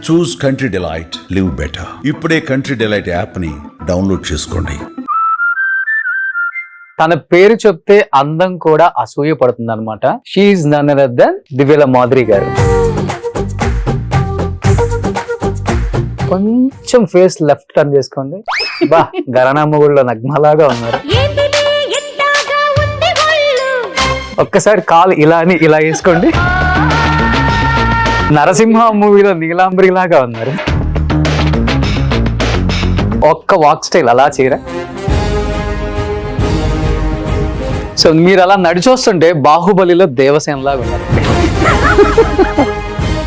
చూస్ country delight, live better. ఇప్పుడే country delight app ని download చేసుకోండి. తన పేరు చెప్తే అందం కూడా అసూయ పడుతుంది అనమాట. She's none other than Divvela Madhuri గారు. కొంచెం ఫేస్ లెఫ్ట్ టర్న్ చేసుకోండి. బా గరణమ్మ గుడిలో నగ్మలాగా ఉన్నారు. ఒక్కసారి కాలు ఇలా అని ఇలా వేసుకోండి. నరసింహ మూవీలో నీలాంబరి లాగా ఉన్నారు. ఒక్క వాక్ స్టైల్ అలా చేయరా. సో మీరు అలా నడిచొస్తుంటే బాహుబలిలో దేవసేన లాగా ఉన్నారు.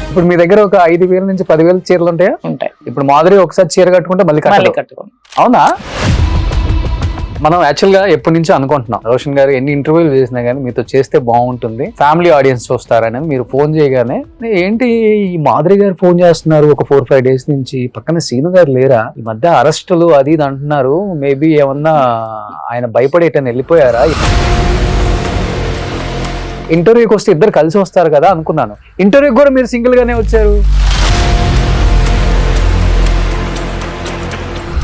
ఇప్పుడు మీ దగ్గర ఒక 5,000 నుంచి 10,000 చీరలు ఉంటాయా? ఉంటాయి. ఇప్పుడు మాధురి ఒకసారి చీర కట్టుకుంటే మళ్ళీ కట్టుకోండి. అవునా? మనం యాక్చువల్ గా ఎప్పటి నుంచో అనుకుంటున్నాం, రోషన్ గారు ఎన్ని ఇంటర్వ్యూలు చేసినా గానీ మీతో చేస్తే బాగుంటుంది, ఫ్యామిలీ ఆడియన్స్ చూస్తారని. మీరు ఫోన్ చేయగానే ఏంటి ఈ మాధురి గారు ఫోన్ చేస్తున్నారు ఒక 4-5 days నుంచి, పక్కన సీను గారు లేరా, ఈ మధ్య అరెస్టులు అది ఇది అంటున్నారు, మేబీ ఏమన్నా ఆయన భయపడేటని వెళ్ళిపోయారా, ఇంటర్వ్యూకి వస్తే ఇద్దరు కలిసి వస్తారు కదా అనుకున్నాను. ఇంటర్వ్యూకి కూడా మీరు సింగిల్ గానే వచ్చారు.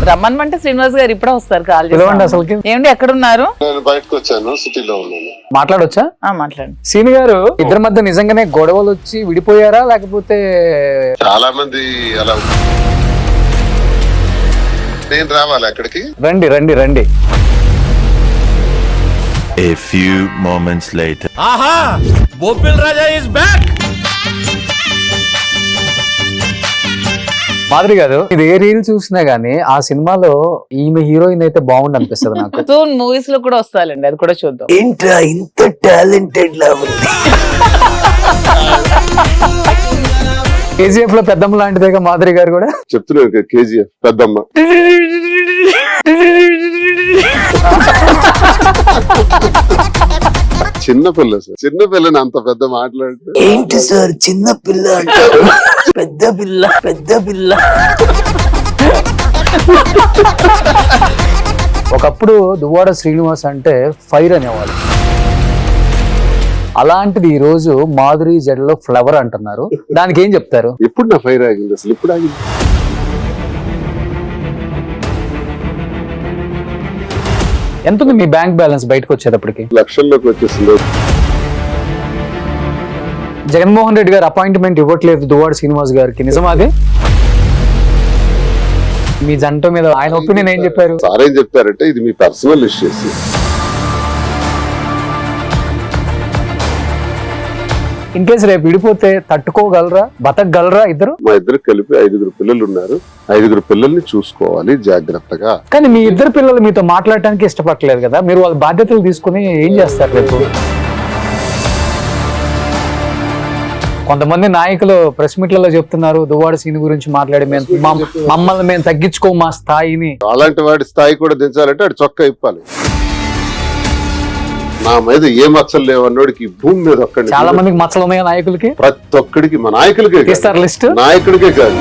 రమ్మనమంటే శ్రీనివాస్ గారు ఇప్పుడే వస్తారు. కాల్ పిలవండి. అసలు ఏమండి ఎక్కడ ఉన్నారు? నేను బయటకు వచ్చాను, సిటీలో ఉన్నాను. మాట్లాడొచ్చా? మాట్లాడండి. సీని గారు, ఇద్దరి మధ్య నిజంగానే గొడవలు వచ్చి విడిపోయారా లేకపోతే? చాలా మంది అలా. నేను రావాలి అక్కడికి? రండి రండి రండి. A few moments later. Aha! Bopil Raja is back! Madhuri గారు, ఇది ఏ రీల్ చూసినా గానీ ఆ సినిమాలో ఈమె హీరోయిన్ అయితే బాగుంది అనిపిస్తుంది నాకు. సూన్ మూవీస్ లో కూడా వస్తాయండి, అది కూడా చూద్దాం. ఏంట్రా ఇంత టాలెంటెడ్ లా ఉంది. కేజీఎఫ్ లో పెద్దమ్మ లాంటిదేగా మాధురి గారు కూడా. చెప్తున్నాను కేజీఎఫ్ పెద్దమ్మ. చిన్నపిల్ల సార్, చిన్నపిల్లని అంత పెద్ద మాట్లాడుతూ ఏంటి సార్ చిన్న పిల్ల అంటారు? పెద్ద పిల్ల పెద్ద పిల్ల. ఒకప్పుడు దువ్వాడ శ్రీనివాస్ అంటే ఫైర్ అనేవాళ్ళు. అలాంటిది ఈ రోజు మాధురి జడలో ఫ్లవర్ అంటున్నారు. దానికి ఏం చెప్తారు? ఎప్పుడు నా ఫైర్ ఆగింది అసలు? ఎప్పుడు ఆగింది? ఎంత ఉంది మీ బ్యాంక్ బ్యాలెన్స్ బయటకు వచ్చేటప్పటికి? లక్షల్లోకి వచ్చేసింది. జగన్మోహన్ రెడ్డి గారు అపాయింట్మెంట్ ఇవ్వట్లేదు దువ్వాడ శ్రీనివాస్ గారికి, నిజమా అది? మీ జంట మీద ఆయన ఒపీనియన్ ఏం చెప్పారు? సార్ ఏం చెప్పారంటే ఇది మీ పర్సనల్ ఇష్యూస్. ఇన్ కేసు రేపు విడిపోతే తట్టుకోగలరా, బతకగలరా ఇద్దరు? మా ఇద్దరు కలిపి 5 పిల్లలు ఉన్నారు. 5 పిల్లల్ని చూసుకోవాలి జాగ్రత్తగా. కానీ మీ ఇద్దరు పిల్లలు మీతో మాట్లాడటానికి ఇష్టపడలేదు కదా, మీరు వాళ్ళ బాధ్యతలు తీసుకుని ఏం చేస్తారు రేపు? కొంతమంది నాయకులు ప్రెస్ మీట్లలో చెప్తున్నారు దువ్వాడ సీన్ గురించి మాట్లాడి మమ్మల్ని మేము తగ్గించుకో మా స్థాయిని. అలాంటి వాడి స్థాయి కూడా దించాలంటే ఆడు చొక్కా ఇప్పాలి. నా మీద ఏ మచ్చలు లేవన్నోడికి భూమి మీద ఒక్కడి. చాలా మందికి మచ్చలు ఉన్నాయా నాయకులకి? ప్రతి ఒక్కడికి, మా నాయకులకే ఇస్తారు లిస్ట్. నాయకుడికే కాదు.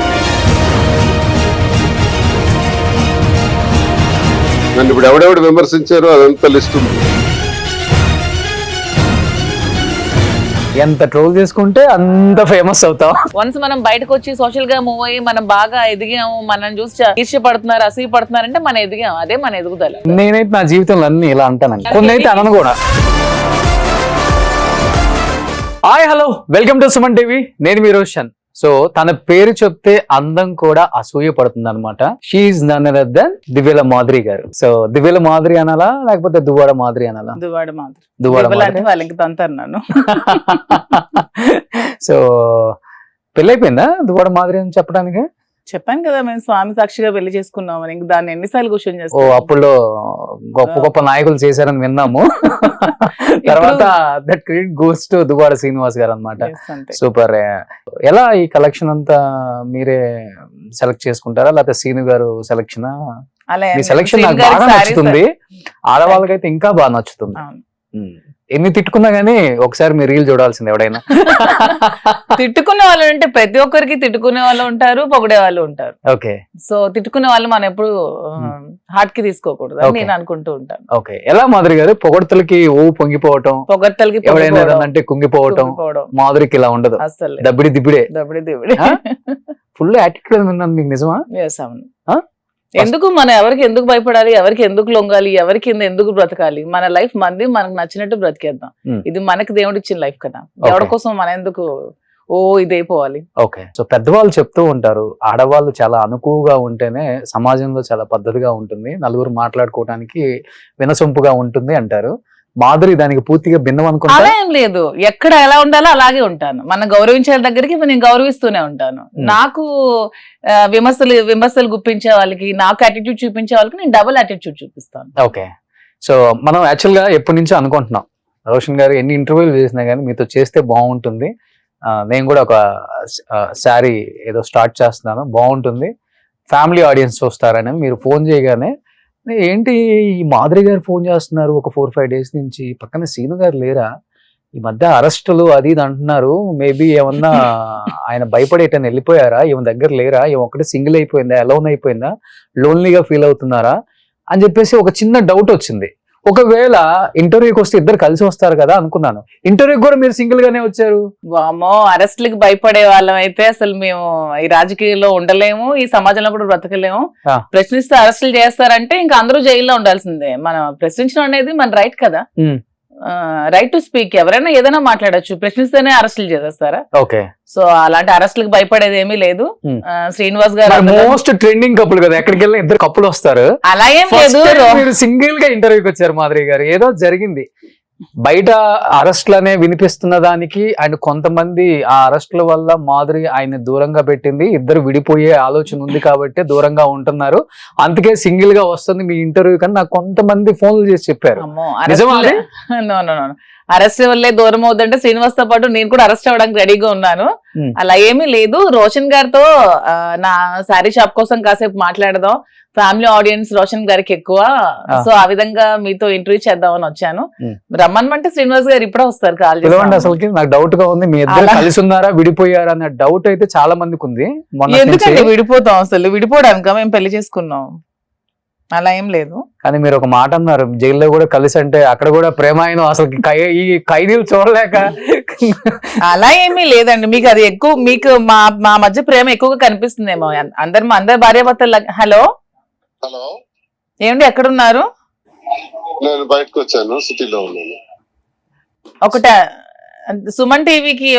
నన్ను ఇప్పుడు ఎవడెవడు విమర్శించారో అదంతా లిస్ట్ ఉంది. ఎంత ట్రోల్ చేసుకుంటే అంత ఫేమస్ అవుతాం. వన్స్ మనం బయటకు వచ్చి సోషల్ గా మూవ్ అయ్యి మనం బాగా ఎదిగాము, మనం చూసి ఈర్ష్యపడుతున్నారు, అసూయపడుతున్నారు అంటే మనం ఎదిగాము, అదే మన ఎదుగుదల. నేనైతే నా జీవితంలో అన్ని ఇలా అంటానండి, కొన్ని అయితే అనను కూడా. Hi hello, welcome to Suman TV. నేను మీ రోషన్. సో తన పేరు చెప్తే అందం కూడా అసూయ పడుతుంది అనమాట. She's none other than Divvela Madhuri గారు. సో దివ్యల మాధురి అనాలా లేకపోతే దువ్వాడ మాధురి అనాలా? దువ్వాడ మాధురి. దువ్వాడ వాళ్ళకి తంతన్నాను. సో పెళ్ళైపోయిందా దువ్వాడ మాధురి అని చెప్పడానికి? చెప్పాను కదా, మేము స్వామి సాక్షిగా పెళ్లి చేసుకున్నామని. ఇంక దాన్ని ఎన్నిసార్లు క్వశ్చన్ చేస్తాం. ఓ అప్పుడు గొప్ప గొప్ప నాయకులు చేశారని విన్నాము. తర్వాత that credit goes to Duvvada Srinivas గారు అన్నమాట. సూపర్. ఎలా ఈ కలెక్షన్ అంతా మీరే సెలెక్ట్ చేసుకుంటారా లేకపోతే సీను గారు సెలెక్షన్? మీ సెలెక్షన్ నాకు బాగా నచ్చుతుంది, ఆడవాళ్ళకైతే ఇంకా బాగా నచ్చుతుంది. ఎన్ని తిట్టుకున్నా గానీ ఒకసారి మీరు రీల్ చూడాల్సింది ఎవడైనా. తిట్టుకునే వాళ్ళు అంటే ప్రతి ఒక్కరికి తిట్టుకునే వాళ్ళు ఉంటారు, పొగిడే వాళ్ళు ఉంటారు. ఓకే సో తిట్టుకునే వాళ్ళు మనం ఎప్పుడు హార్ట్ కి తీసుకోకూడదు అని Okay. నేను అనుకుంటూ ఉంటాను. ఓకే. ఎలా మాధురి గారు పొగడ్తలకి పొంగిపోవటం, పొగడ్తలకి ఎవడైనా ఏదన్నంటే కుంగిపోవటం, మాధురికి ఇలా ఉండదు. అసలు దబ్బిడి దిబ్బిడే దబిడి ఆ? ఫుల్ యాటిట్యూడ్ ఉందని మీకు నిజమా? అవును. ఆ? ఎందుకు మనం ఎవరికి ఎందుకు భయపడాలి, ఎవరికి ఎందుకు లొంగాలి, ఎవరి కింద ఎందుకు బ్రతకాలి? మన లైఫ్ మంది మనకు నచ్చినట్టు బ్రతికేద్దాం. ఇది మనకి దేవుడు ఇచ్చిన లైఫ్ కదా, ఎవరి కోసం మన ఎందుకు ఇదైపోవాలి. ఓకే. సో పెద్దవాళ్ళు చెప్తూ ఉంటారు, ఆడవాళ్ళు చాలా అనుకువగా ఉంటేనే సమాజంలో చాలా పద్ధతిగా ఉంటుంది, నలుగురు మాట్లాడుకోవడానికి వినసొంపుగా ఉంటుంది అంటారు. మాధురి దానికి పూర్తిగా భిన్నం అనుకుంటా. అలా ఏం లేదు, ఎక్కడ ఎలా ఉండాలో అలాగే ఉంటాను. మనం గౌరవించే దగ్గరికి నేను గౌరవిస్తూనే ఉంటాను. నాకు విమర్శలు గుప్పించే వాళ్ళకి, నాకు యాటిట్యూడ్ చూపించే వాళ్ళకి నేను డబుల్ యాటిట్యూడ్ చూపిస్తాను. ఓకే. సో మనం యాక్చువల్ గా ఎప్పటి నుంచో అనుకుంటున్నాం, రోషన్ గారు ఎన్ని ఇంటర్వ్యూలు చేసినా కానీ మీతో చేస్తే బాగుంటుంది, నేను కూడా ఒక శారీ ఏదో స్టార్ట్ చేస్తున్నాను, బాగుంటుంది, ఫ్యామిలీ ఆడియన్స్ చూస్తారని మీరు ఫోన్ చేయగానే ఏంటి ఈ మాధురి గారు ఫోన్ చేస్తున్నారు ఒక 4-5 days నుంచి, పక్కన సీను గారు లేరా, ఈ మధ్య అరెస్టులు అది ఇది అంటున్నారు, మేబీ ఏమన్నా ఆయన భయపడేటని వెళ్ళిపోయారా, ఈమె దగ్గర లేరా, ఈమె ఒకటి సింగిల్ అయిపోయిందా, అలోన్ అయిపోయిందా, లోన్లీగా ఫీల్ అవుతున్నారా అని చెప్పేసి ఒక చిన్న డౌట్ వచ్చింది. ఒకవేళ ఇంటర్వ్యూకి వస్తే ఇద్దరు కలిసి వస్తారు కదా అనుకున్నాను, ఇంటర్వ్యూకి కూడా మీరు సింగిల్ గానే వచ్చారు. వామో, అరెస్ట్లకి భయపడే వాళ్ళం అయితే అసలు మేము ఈ రాజకీయాల్లో ఉండలేము, ఈ సమాజంలో కూడా బ్రతకలేము. ప్రశ్నిస్తే అరెస్టులు చేస్తారంటే ఇంకా అందరూ జైల్లో ఉండాల్సిందే. మనం ప్రశ్నించడం అనేది మన రైట్ కదా, రైట్ టు స్పీక్. ఎవరైనా ఏదైనా మాట్లాడొచ్చు, ప్రశ్నిస్తేనే అరెస్టులు చేసేస్తారా? ఓకే. సో అలాంటి అరెస్టులకు భయపడేది ఏమీ లేదు. శ్రీనివాస్ గారు మోస్ట్ ట్రెండింగ్ కపుల్ కదా, ఎక్కడికి వెళ్ళినా ఇద్దరు కప్పులు వస్తారు. అలా ఏం లేదు, మీరు సింగిల్ గా ఇంటర్వ్యూకి వచ్చారు మాధురి గారు, ఏదో జరిగింది బయట అరెస్ట్లనే వినిపిస్తున్న దానికి అండ్ కొంతమంది ఆ అరెస్ట్ల వల్ల మాధురి ఆయన దూరంగా పెట్టింది, ఇద్దరు విడిపోయే ఆలోచన ఉంది కాబట్టి దూరంగా ఉంటున్నారు, అందుకే సింగిల్ గా వస్తుంది మీ ఇంటర్వ్యూ కానీ నాకు కొంతమంది ఫోన్లు చేసి చెప్పారు. అరెస్ట్ వల్లే దూరం అవుతుంటే శ్రీనివాస్ తో పాటు నేను కూడా అరెస్ట్ అవ్వడానికి రెడీగా ఉన్నాను. అలా ఏమీ లేదు. రోషన్ గారితో నా శారీ షాప్ కోసం కాసేపు మాట్లాడదాం, ఫ్యామిలీ ఆడియన్స్ రోషన్ గారికి ఎక్కువ, సో ఆ విధంగా మీతో ఇంటర్వ్యూ చేద్దామని వచ్చాను. రమ్మనమంటే శ్రీనివాస్ గారు ఇప్పుడే వస్తారు, కాల్ చేసి. అసలు నాకు డౌట్ గా ఉంది, మీ ఇద్దరు కలిసి ఉన్నారా విడిపోయారా అనే డౌట్ అయితే చాలా మందికి ఉంది. ఎందుకంటే విడిపోతాం, అసలు విడిపోవడానికి మేము పెళ్లి చేసుకున్నాం, అలా ఏం లేదు. కానీ మీరు ఒక మాట అన్నారు, జైల్లో కూడా కలిసి అంటే అక్కడ కూడా ప్రేమాయణం, అసలు ఈ ఖైదీలు చూడలేక. అలా ఏమీ లేదండి, మీకు అది ఎక్కువ, మీకు మా మధ్య ప్రేమ ఎక్కువగా కనిపిస్తుందేమో. అందరు భార్యాభర్తలు. హలో హలో, ఏమండి ఎక్కడున్నారు? నేను బయటకు వచ్చాను, సిటీలో ఉన్నాను. ఒకట సుమన్ టీవీకి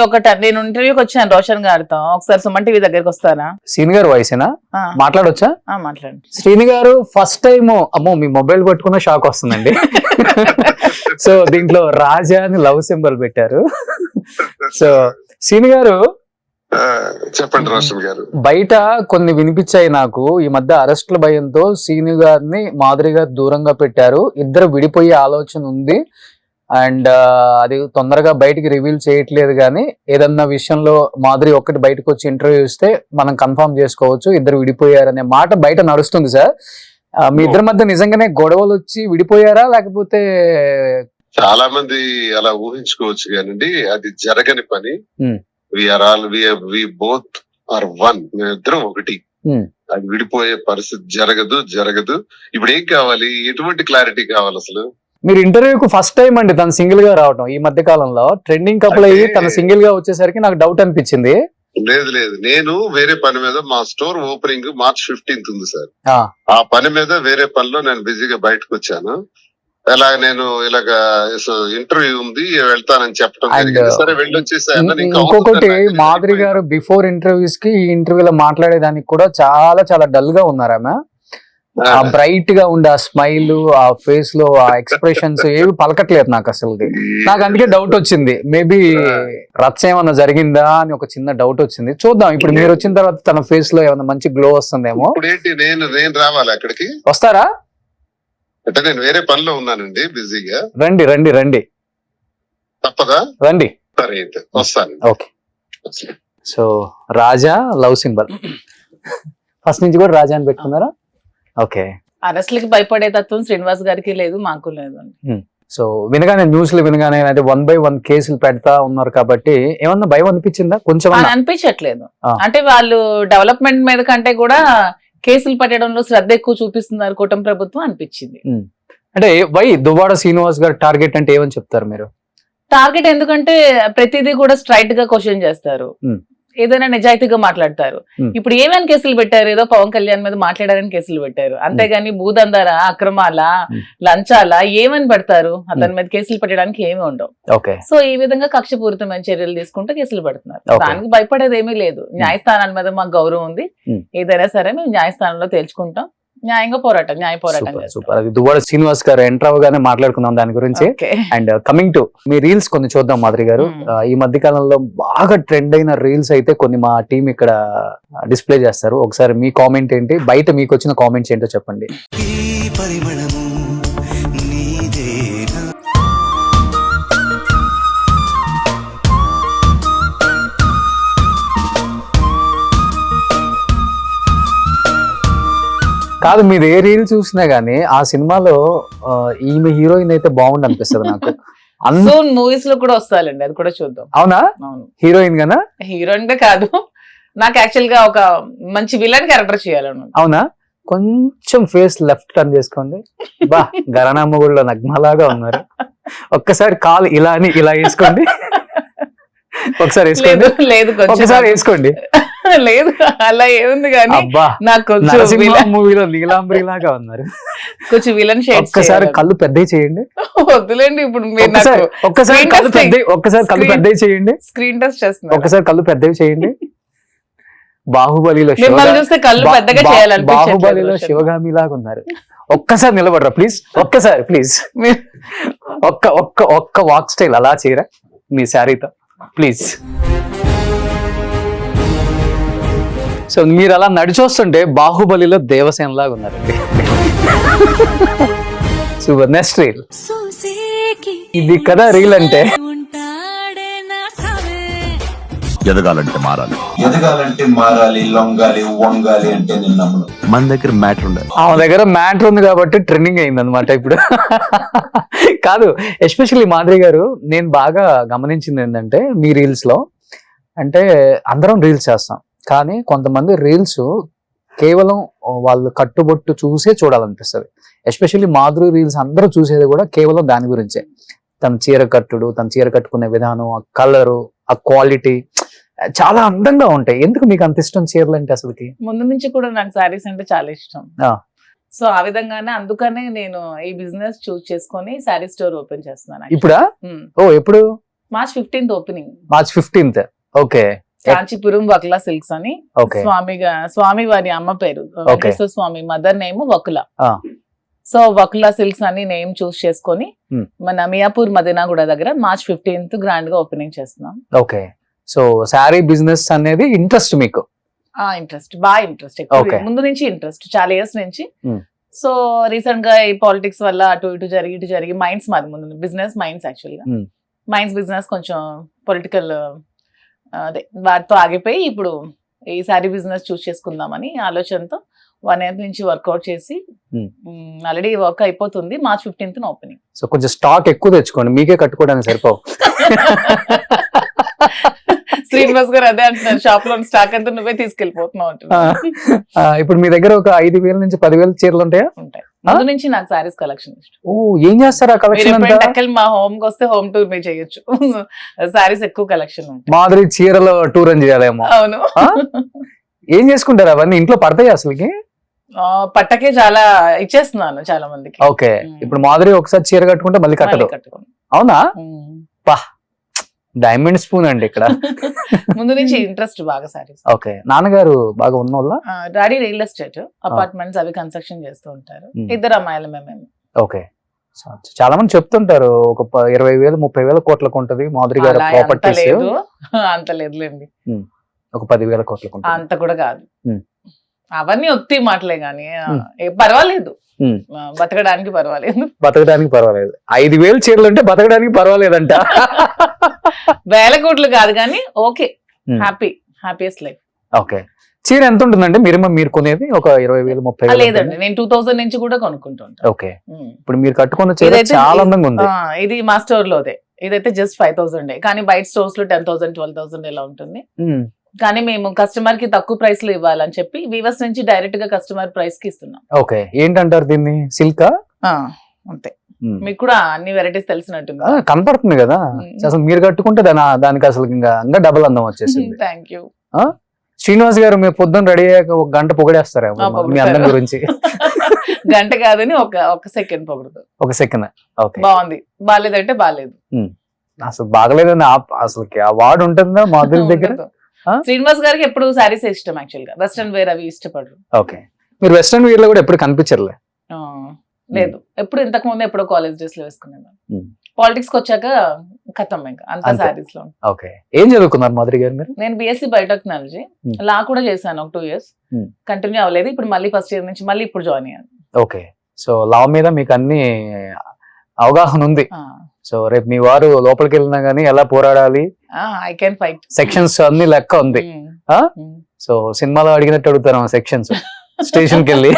నేను ఇంటర్వ్యూకి వచ్చాను రోషన్ గారితో, ఒకసారి సుమన్ టీవీ దగ్గరికి వస్తారా? శ్రీని గారు వాయిసేనా, మాట్లాడొచ్చా? మాట్లాడండి. శ్రీని గారు ఫస్ట్ టైం, అమ్మో మీ మొబైల్ పట్టుకున్న షాక్ వస్తుందండి. సో దీంట్లో రాజా అని లవ్ సింబల్ పెట్టారు. సో శ్రీని గారు చెప్పండి రోషన్ గారు. బయట కొన్ని వినిపించాయి నాకు, ఈ మధ్య అరెస్టుల భయంతో శ్రీని గారిని మాధురి గారు దూరంగా పెట్టారు, ఇద్దరు విడిపోయే ఆలోచన ఉంది, అండ్ అది తొందరగా బయటికి రివీల్ చేయట్లేదు, కానీ ఏదన్నా విషయంలో మాధురి ఒక్కటి బయటకు వచ్చి ఇంటర్వ్యూ ఇస్తే మనం కన్ఫర్మ్ చేసుకోవచ్చు ఇద్దరు విడిపోయారనే మాట బయట నడుస్తుంది సార్. మీ ఇద్దరి మధ్య నిజంగానే గొడవలు వచ్చి విడిపోయారా, లేకపోతే? చాలా మంది అలా ఊహించుకోవచ్చు కానండి, అది జరగని పని. వి బోత్ ఆర్ వన్, మేమిద్దరం ఒకటి. అది విడిపోయే పరిస్థితి జరగదు. ఇప్పుడు ఏం కావాలి, ఎటువంటి క్లారిటీ కావాలి అసలు? మీరు ఇంటర్వ్యూకి ఫస్ట్ టైం అండి తను సింగిల్ గా రావడం, ఈ మధ్య కాలంలో ట్రెండింగ్ కపుల్ అయ్యి తన సింగిల్ గా వచ్చేసరికి నాకు డౌట్ అనిపించింది. లేదు, నేను వేరే పని మీద, మా స్టోర్ ఓపెనింగ్ March 15th ఉంది సార్. ఆ పని మీద వేరే పనిలో నేను బిజీగా బయటకు వచ్చాను. నేను ఇలాగ ఇంటర్వ్యూ ఉంది వెళ్తానని చెప్పడం జరిగింది. సరే వెళ్ళొచ్చేసాను. ఇంకొకటి మాధురి గారు బిఫోర్ ఇంటర్వ్యూస్ కి ఈ ఇంటర్వ్యూలో మాట్లాడేదానికి కూడా చాలా చాలా డల్ గా ఉన్నారామె. ఆ బ్రైట్ గా ఉండే ఆ స్మైల్, ఆ ఫేస్ లో ఆ ఎక్స్ప్రెషన్స్ ఏవి పలకట్లేదు నాకు అసలు. నాకు అందుకే డౌట్ వచ్చింది, మేబీ రచ్చ ఏమన్నా జరిగిందా అని ఒక చిన్న డౌట్ వచ్చింది. చూద్దాం ఇప్పుడు మీరు వచ్చిన తర్వాత తన ఫేస్ లో ఏమన్నా మంచి గ్లో వస్తుందేమో. నేను రావాలి అక్కడికి? వస్తారా? అంటే నేను వేరే పనిలో ఉన్నానండి, బిజీగా. రండి తప్పదా? రండి. సరే అయితే వస్తాను. ఓకే. సో రాజా లవ్ సింబల్ ఫస్ట్ నుంచి కూడా రాజా అని పెట్టుకున్నారా? ఓకే. అరెస్ట్లకి భయపడే తత్వం శ్రీనివాస్ గారికి లేదు, మాకు లేదు. సో వినగానే న్యూస్లు వినగానే అంటే 1 by 1 కేసులు పెడతా ఉన్నారు కాబట్టి ఏమన్నా భయం అనిపించిందా కొంచెం? అని అనిపించట్లేదు. ఆ. అంటే వాళ్ళు డెవలప్మెంట్ మీద కంటే కూడా కేసులు పెట్టడంలో శ్రద్ధ ఎక్కువ చూపిస్తున్నారు కూటమి ప్రభుత్వం అనిపించింది. అంటే వై దువ్వాడ శ్రీనివాస్ గారు టార్గెట్ అంటే ఏమని చెప్తారు మీరు? టార్గెట్ ఎందుకంటే ప్రతిదీ కూడా స్ట్రైట్ గా క్వశ్చన్ చేస్తారు, ఏదైనా నిజాయితీగా మాట్లాడతారు. ఇప్పుడు ఏమైనా కేసులు పెట్టారు, ఏదో పవన్ కళ్యాణ్ మీద మాట్లాడారని కేసులు పెట్టారు, అంతేగాని భూదందారా, అక్రమాల, లంచాల ఏమని పెడతారు? అతని మీద కేసులు పెట్టడానికి ఏమి ఉండవు. సో ఈ విధంగా కక్షపూరితమైన చర్యలు తీసుకుంటే కేసులు పెడుతున్నారు. దానికి భయపడేది ఏమీ లేదు. న్యాయస్థానాల మీద మాకు గౌరవం ఉంది. ఏదైనా సరే మేము న్యాయస్థానంలో తేల్చుకుంటాం. న్యాయ పోరాటం సూపర్. అది దువ్వాడ శ్రీనివాస్ గారు ఎంటర్ అవగానే మాట్లాడుకుందాం దాని గురించి. And coming to me reels కొన్ని చూద్దాం మాధురి గారు. ఈ మధ్య కాలంలో బాగా ట్రెండ్ అయిన రీల్స్ అయితే కొన్ని మా టీం ఇక్కడ డిస్ప్లే చేస్తారు. ఒకసారి మీ కామెంట్ ఏంటి, బయట మీకు వచ్చిన కామెంట్స్ ఏంటో చెప్పండి. కాదు, మీరు ఏ రీల్ చూసినా గానీ ఆ సినిమాలో ఈమె హీరోయిన్ అయితే బాగుండి అనిపిస్తుంది నాకు. మూవీస్ లో కూడా వస్తాయండి, అది కూడా చూద్దాం. అవునా? హీరోయిన్ గానా? హీరోయిన్ గా కాదు, నాకు యాక్చువల్ గా ఒక మంచి విలన్ క్యారెక్టర్ చేయాలను. అవునా? కొంచెం ఫేస్ లెఫ్ట్ టర్న్ చేసుకోండి. బా గరణమ్మ గుడిలో నగ్మలాగా ఉన్నారు. ఒక్కసారి కాలు ఇలా అని ఇలా వేసుకోండి. ఒకసారి వేసుకోండి. లేదు ఒకసారి వేసుకోండి. లేదు అలా ఏముంది కానీ నాకు మూవీలో నీలాంబరి లాగా ఉన్నారు. కొంచెం విలన్ షేడ్. ఒక్కసారి కళ్ళు పెద్దవి చేయండి. వద్దులేండి, ఇప్పుడు ఒక్కసారి కళ్ళు పెద్దవి చేయండి. స్క్రీన్ టెస్ట్ చేస్తున్నా. ఒక్కసారి కళ్ళు పెద్దవి చేయండి. బాహుబలిలో శివగామి లాగా ఉన్నారు. ఒక్కసారి నిలబడరా ప్లీజ్, ఒక్కసారి ప్లీజ్. ఒక్క వాక్ స్టైల్ అలా చేయరా మీ శారీతో ప్లీజ్. సో మీరు అలా నడిచొస్తుంటే బాహుబలిలో దేవసేన లాగా ఉన్నారండి. సూపర్. నెక్స్ట్ రీల్ ఇది కదా రీల్ అంటే. ఎదగాలంటే మారాలి, లొంగాలి, వంగాలి అంటే నేను నమ్మను. మన దగ్గర మ్యాటర్ ఉండాలి. ఆమె దగ్గర మ్యాటర్ ఉంది కాబట్టి ట్రెండింగ్ అయింది అనమాట ఇప్పుడు. కాదు, ఎస్పెషల్లీ మాధురి గారు, నేను బాగా గమనించింది ఏంటంటే మీ రీల్స్ లో, అంటే అందరం రీల్స్ చేస్తాం కానీ కొంతమంది రీల్స్ కేవలం వాళ్ళు కట్టుబొట్టు చూసే చూడాలనిపిస్తుంది. ఎస్పెషల్లీ మాధురి రీల్స్ అందరూ చూసేది కూడా కేవలం దాని గురించే. తన చీర కట్టుడు, తన చీర కట్టుకునే విధానం, ఆ కలరు, ఆ క్వాలిటీ చాలా అందంగా ఉంటాయి. ఎందుకు మీకు అంత ఇష్టం చీరలు అంటే? అసలుకి ముందు నుంచి కూడా నాకు శారీస్ అంటే చాలా ఇష్టం. సో ఆ విధంగానే అందుకనే నేను ఈ బిజినెస్ చూస్ చేసుకొని శారీ స్టోర్ ఓపెన్ చేస్తున్నాను. ఇప్పుడా? ఓ ఎప్పుడు? March 15th opening. March 15th. Okay. Kanchipuram Vakula silks అని స్వామి వారి అమ్మ పేరు వెంకటేశ్వర స్వామి, mother name Vakula. So Vakula silks అని నేమ్ చూస్ చేసుకొని మన మియాపూర్ మదీనాగూడ దగ్గర March 15th గ్రాండ్ గా ఓపెనింగ్ చేస్తున్నాం. ఓకే. సో శారీ బిజినెస్ అనేది ఇంట్రెస్ట్ మీకు? ఇంట్రెస్ట్, బాగా ఇంట్రెస్ట్, ముందు నుంచి ఇంట్రెస్ట్, చాలా ఇయర్స్ నుంచి. సో రీసెంట్ గా ఈ పాలిటిక్స్ వల్ల అటు ఇటు జరిగి మైండ్స్, మాది ముందు బిజినెస్ మైండ్స్, యాక్చువల్ గా మైండ్స్ బిజినెస్ కొంచెం పొలిటికల్ అదే వాటితో ఆగిపోయి ఇప్పుడు ఈ శారీ బిజినెస్ చూస్ చేసుకుందామని ఆలోచనతో 1 year నుంచి వర్కౌట్ చేసి ఆల్రెడీ వర్క్ అయిపోతుంది. March 15th opening. సో కొంచెం స్టాక్ ఎక్కువ తెచ్చుకోండి, మీకే కట్టుకోవడానికి సరిపోవు. శ్రీనివాస్ గారు అదే అంటున్నారు, షాప్ లో స్టాక్ అంతా నువ్వే తీసుకెళ్లిపోతున్నావు అంటున్నారు. ఇప్పుడు మీ దగ్గర ఒక 5,000 నుంచి 10,000 చీరలు ఉంటాయా? ఉంటాయి. ముందు నుంచి నాకు సారీస్ కలెక్షన్ ఇష్టం. ఓ, ఏం చేస్తారు ఆ కలెక్షన్? మా హోమ్ కి వస్తే హోమ్ టూర్ మీరు చేయొచ్చు. సారీస్ ఎక్కువ కలెక్షన్ ఉంటాయి. మాధురి చీరలో టూర్ అని చేయాలేమో. అవును. ఏం చేసుకుంటారు అవన్నీ? ఇంట్లో పడతాయి అసలుకి? పట్టకే చాలా ఇచ్చేస్తున్నాను చాలా మందికి. ఓకే. ఇప్పుడు మాధురి ఒకసారి చీర కట్టుకుంటే మళ్ళీ కట్టదు. అవునా? పా డైమండ్ స్పూన్ అండి ఇక్కడ. ముందు నుంచి ఇంట్రెస్ట్ బాగా సారీస్. ఓకే. నాన్నగారు బాగా ఉన్నోళ్ళ? డాడీ రియల్ ఎస్టేట్, అపార్ట్మెంట్స్ అవి కన్స్ట్రక్షన్ చేస్తూ ఉంటారు. 2 అమ్మాయిలు మేము. ఓకే. చాలా మంది చెప్తుంటారు ఒక 20,000 30,000 కోట్లకు ఉంటది మాధురి గారు ప్రాపర్టీస్. అంత లేదులేండి, ఒక 10,000 కోట్లకు. అంత కూడా కాదు, అవన్నీ ఒత్తి మాటలే గానీ పర్వాలేదు, బతకడానికి పర్వాలేదు. 5,000 చీరలు అంటే బతకడానికి పర్వాలేదంట. 1,000 కోట్లు కాదు కానీ ఓకే, హ్యాపీయెస్ట్ లైఫ్. ఓకే. చీర ఎంత ఉంటుందండి మినిమం మీరు కొనేది? ఒక 20,000 30,000? లేదండి, నేను 2000 నుంచి కూడా కొనుక్కుంటుంటాను. ఓకే, ఇప్పుడు మీరు కట్టుకున్న చీర ఇదైతే చాలా అందంగా ఉంది. ఇది మా స్టోర్ లోదే. ఇదైతే జస్ట్ 5,000, కానీ బయట స్టోర్స్ లో 10,000 12,000 ఇలా ఉంటుంది. కానీ మేము కస్టమర్ కి తక్కువ ప్రైస్ లో ఇవ్వాలని చెప్పి వీవర్స్ నుంచి డైరెక్ట్ గా కస్టమర్ ప్రైస్ కి ఇస్తున్నాం. ఓకే, ఏంటంటారు దీన్ని? సిల్కా? అంతే. మీకు కూడా అన్ని వెరైటీస్ తెలిసినట్టుంది. కనపడుతుంది కదా, అసలు మీరు కట్టుకుంటే దానికి అసలు ఇంకా డబుల్ అందం వచ్చేసింది. Thank you. శ్రీనివాస్ గారు మీరు పొద్దున్న రెడీ అయ్యాక 1 గంట పొగిడేస్తారేమో మీ అందం గురించి. గంట కాదని ఒక సెకండ్ పొగుడుతుంది. 1 సెకండ్. ఓకే, బాగుంది, బాగాలేదంటే బాగాలేదు. అసలు బాగలేదని అసలు ఆ వార్డు ఉంటుందా మాధురి దగ్గర? శ్రీనివాస్ గారికి ఎప్పుడు శారీస్ ఇష్టం, యాక్చువల్ గా వెస్ట్రన్ వేర్ అవి ఇష్టపడరు. ఓకే, మీరు వెస్ట్రన్ వేర్ లో కూడా ఎప్పుడు కనిపించర్లే? లేదు, ఎప్పుడు ఇంతకు ముందు ఎప్పుడో కాలేజ్ డ్రెస్ లో వేసుకున్నాను. పాలిటిక్స్ కి వచ్చాక ఖతం ఇంకా అంతా శారీస్ లో. ఓకే, ఏం చదువుకున్నారు మాధురి గారు మీరు? నేను బిఎస్సి బయోటెక్నాలజీ, లా కూడా చేశాను ఒక 2 years, కంటిన్యూ అవ్వలేదు. ఇప్పుడు మళ్ళీ ఫస్ట్ ఇయర్ నుంచి మళ్ళీ ఇప్పుడు జాయిన్ అయ్యాను. ఓకే, సో లా మీద మీకు అన్ని అవగాహన ఉంది. సో రేపు మీ వారు లోపలికి వెళ్ళినా గానీ ఎలా పోరాడాలి, ఐ కెన్ ఫైట్, సెక్షన్స్ అన్ని లెక్క ఉంది. సో సినిమాలో అడిగినట్టు అడుగుతారు సెక్షన్స్, స్టేషన్ కి వెళ్ళి.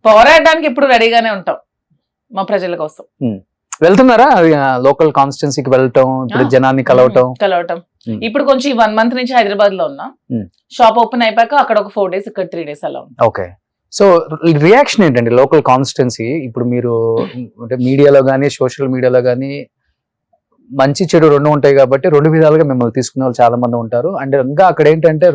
పోరాడడానికి ఇప్పుడు రెడీగానే ఉంటాం మా ప్రజల కోసం. వెళ్తున్నారా లోకల్ కాన్స్టిట్యున్సీకి వెళ్ళటం, ఇప్పుడు జనాన్ని కలవటం? ఇప్పుడు కొంచెం 1 month నుంచి హైదరాబాద్ లో ఉన్నా. షాప్ ఓపెన్ అయిపోయాక అక్కడ ఒక 4 days, ఇక్కడ 3 days అలా ఉంది. ఓకే, సో రియాక్షన్ ఏంటండి లోకల్ కాన్స్టిట్యున్సీ? ఇప్పుడు మీరు అంటే మీడియాలో కానీ సోషల్ మీడియాలో కానీ మంచి చెడు 2 ఉంటాయి కాబట్టి 2 విధాలుగా మిమ్మల్ని తీసుకునే వాళ్ళు చాలా మంది ఉంటారు. అండ్ ఇంకా అక్కడ ఏంటంటే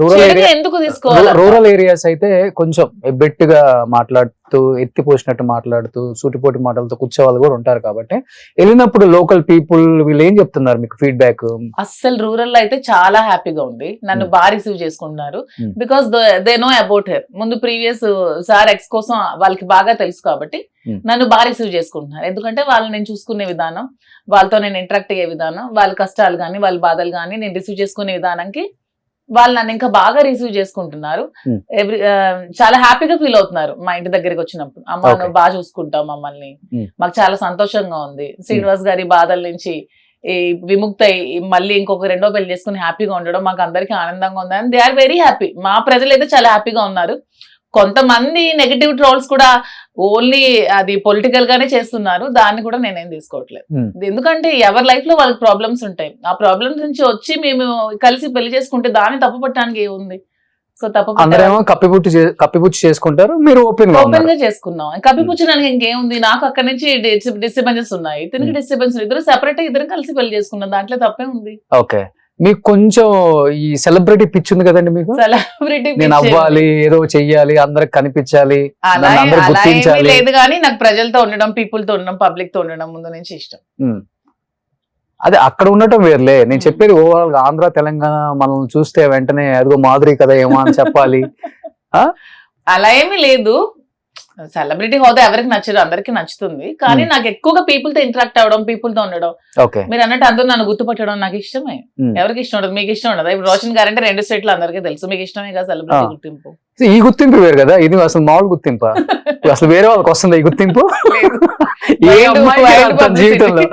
రూరల్ ఏరియాస్ అయితే కొంచెం ఎబ్బెట్టుగా మాట్లాడుతూ, ఎత్తిపోసినట్టు మాట్లాడుతూ, సూటిపోటి మాటలతో కూర్చో వాళ్ళు కూడా ఉంటారు. కాబట్టి వెళ్ళినప్పుడు లోకల్ పీపుల్ వీళ్ళు ఏం చెప్తున్నారు మీకు ఫీడ్బ్యాక్? అస్సలు రూరల్ లో అయితే చాలా హ్యాపీగా ఉంది, నన్ను బాగా రిసీవ్ చేసుకుంటున్నారు. Because they know about her. ముందు ప్రీవియస్ సార్ ఎక్స్ కోసం వాళ్ళకి బాగా తెలుసు కాబట్టి నన్ను బాగా రిసీవ్ చేసుకుంటున్నారు. ఎందుకంటే వాళ్ళని నేను చూసుకునే విధానం, వాళ్ళతో నేను ఇంటరాక్ట్ అయ్యే విధానం, వాళ్ళ కష్టాలు కానీ వాళ్ళ బాధలు కానీ నేను రిసీవ్ చేసుకునే విధానానికి వాళ్ళు నన్ను ఇంకా బాగా రిసీవ్ చేసుకుంటున్నారు. చాలా హ్యాపీగా ఫీల్ అవుతున్నారు మా ఇంటి దగ్గరికి వచ్చినప్పుడు. అమ్మ నువ్వు బాగా చూసుకుంటావు మమ్మల్ని, మాకు చాలా సంతోషంగా ఉంది. శ్రీనివాస్ గారి బాధల నుంచి విముక్తి మళ్ళీ ఇంకొక 2వ పెళ్లి చేసుకుని హ్యాపీగా ఉండడం మాకు అందరికీ ఆనందంగా ఉంది. And they are very happy. మా ప్రజలు అయితే చాలా హ్యాపీగా ఉన్నారు. కొంతమంది నెగటివ్ ట్రోల్స్ కూడా ఓన్లీ అది పొలిటికల్ గానే చేస్తున్నారు, దాన్ని కూడా నేనేం తీసుకోవట్లేదు. ఎందుకంటే ఎవరి లైఫ్ లో వాళ్ళకి ప్రాబ్లమ్స్ ఉంటాయి. ఆ ప్రాబ్లమ్స్ నుంచి వచ్చి మేము కలిసి పెళ్లి చేసుకుంటే దాన్ని తప్పు పట్టడానికి ఏముంది? సో కప్పిపుచ్చి చేసుకుంటారు, మీరు ఓపెన్ గా చేసుకున్నాం. కప్పిపుచ్చడానికి ఇంకేముంది? నాకు అక్కడ నుంచి డిస్టర్బెన్సెస్ ఉన్నాయి, తిరిగి డిస్టర్బెన్స్, ఇద్దరు సెపరేట్, ఇద్దరు కలిసి పెళ్లి చేసుకున్నాం, దాంట్లో తప్పే ఉంది. ఓకే, మీకు కొంచెం ఈ సెలబ్రిటీ పిచ్ ఉంది కదండి మీకు? సెలబ్రిటీ నేను అవ్వాలి, ఏదో చెయ్యాలి, అందరికి కనిపించాలి, గుర్తించాలి. లేదు కానీ నాకు ప్రజలతో ఉండడం, పీపుల్ తో ఉండడం, పబ్లిక్ తో ఉండడం ముందు నుంచి ఇష్టం. అదే అక్కడ ఉండటం వేర్లే, నేను చెప్పేది ఓవరాల్ గా ఆంధ్ర తెలంగాణ మనల్ని చూస్తే వెంటనే అదిగో మాధురి కదా ఏమో అని చెప్పాలి. అలా ఏమీ లేదు. సెలబ్రిటీ హోదా ఎవరికి నచ్చదు, అందరికి నచ్చుతుంది. కానీ నాకు ఎక్కువగా పీపుల్ తో ఇంటరాక్ట్ అవ్వడం, పీపుల్ తో ఉండడం. మీరు అన్నట్టు అందరూ నన్ను గుర్తుపట్టడం నాకు ఇష్టమే. ఎవరికి ఇష్టం ఉండదు? మీకు ఇష్టం ఉండదు? ఇప్పుడు రోషన్ గారు అంటే 2 స్టేట్లు అందరికీ తెలుసు, మీకు ఇష్టమే కదా సెలబ్రిటీ గుర్తింపు. ఈ గుర్తింపు వేరు కదా, ఇది అసలు మామూలు గుర్తింపు. అసలు వేరే వాళ్ళకి వస్తుంది ఈ గుర్తింపు జీవితంలో.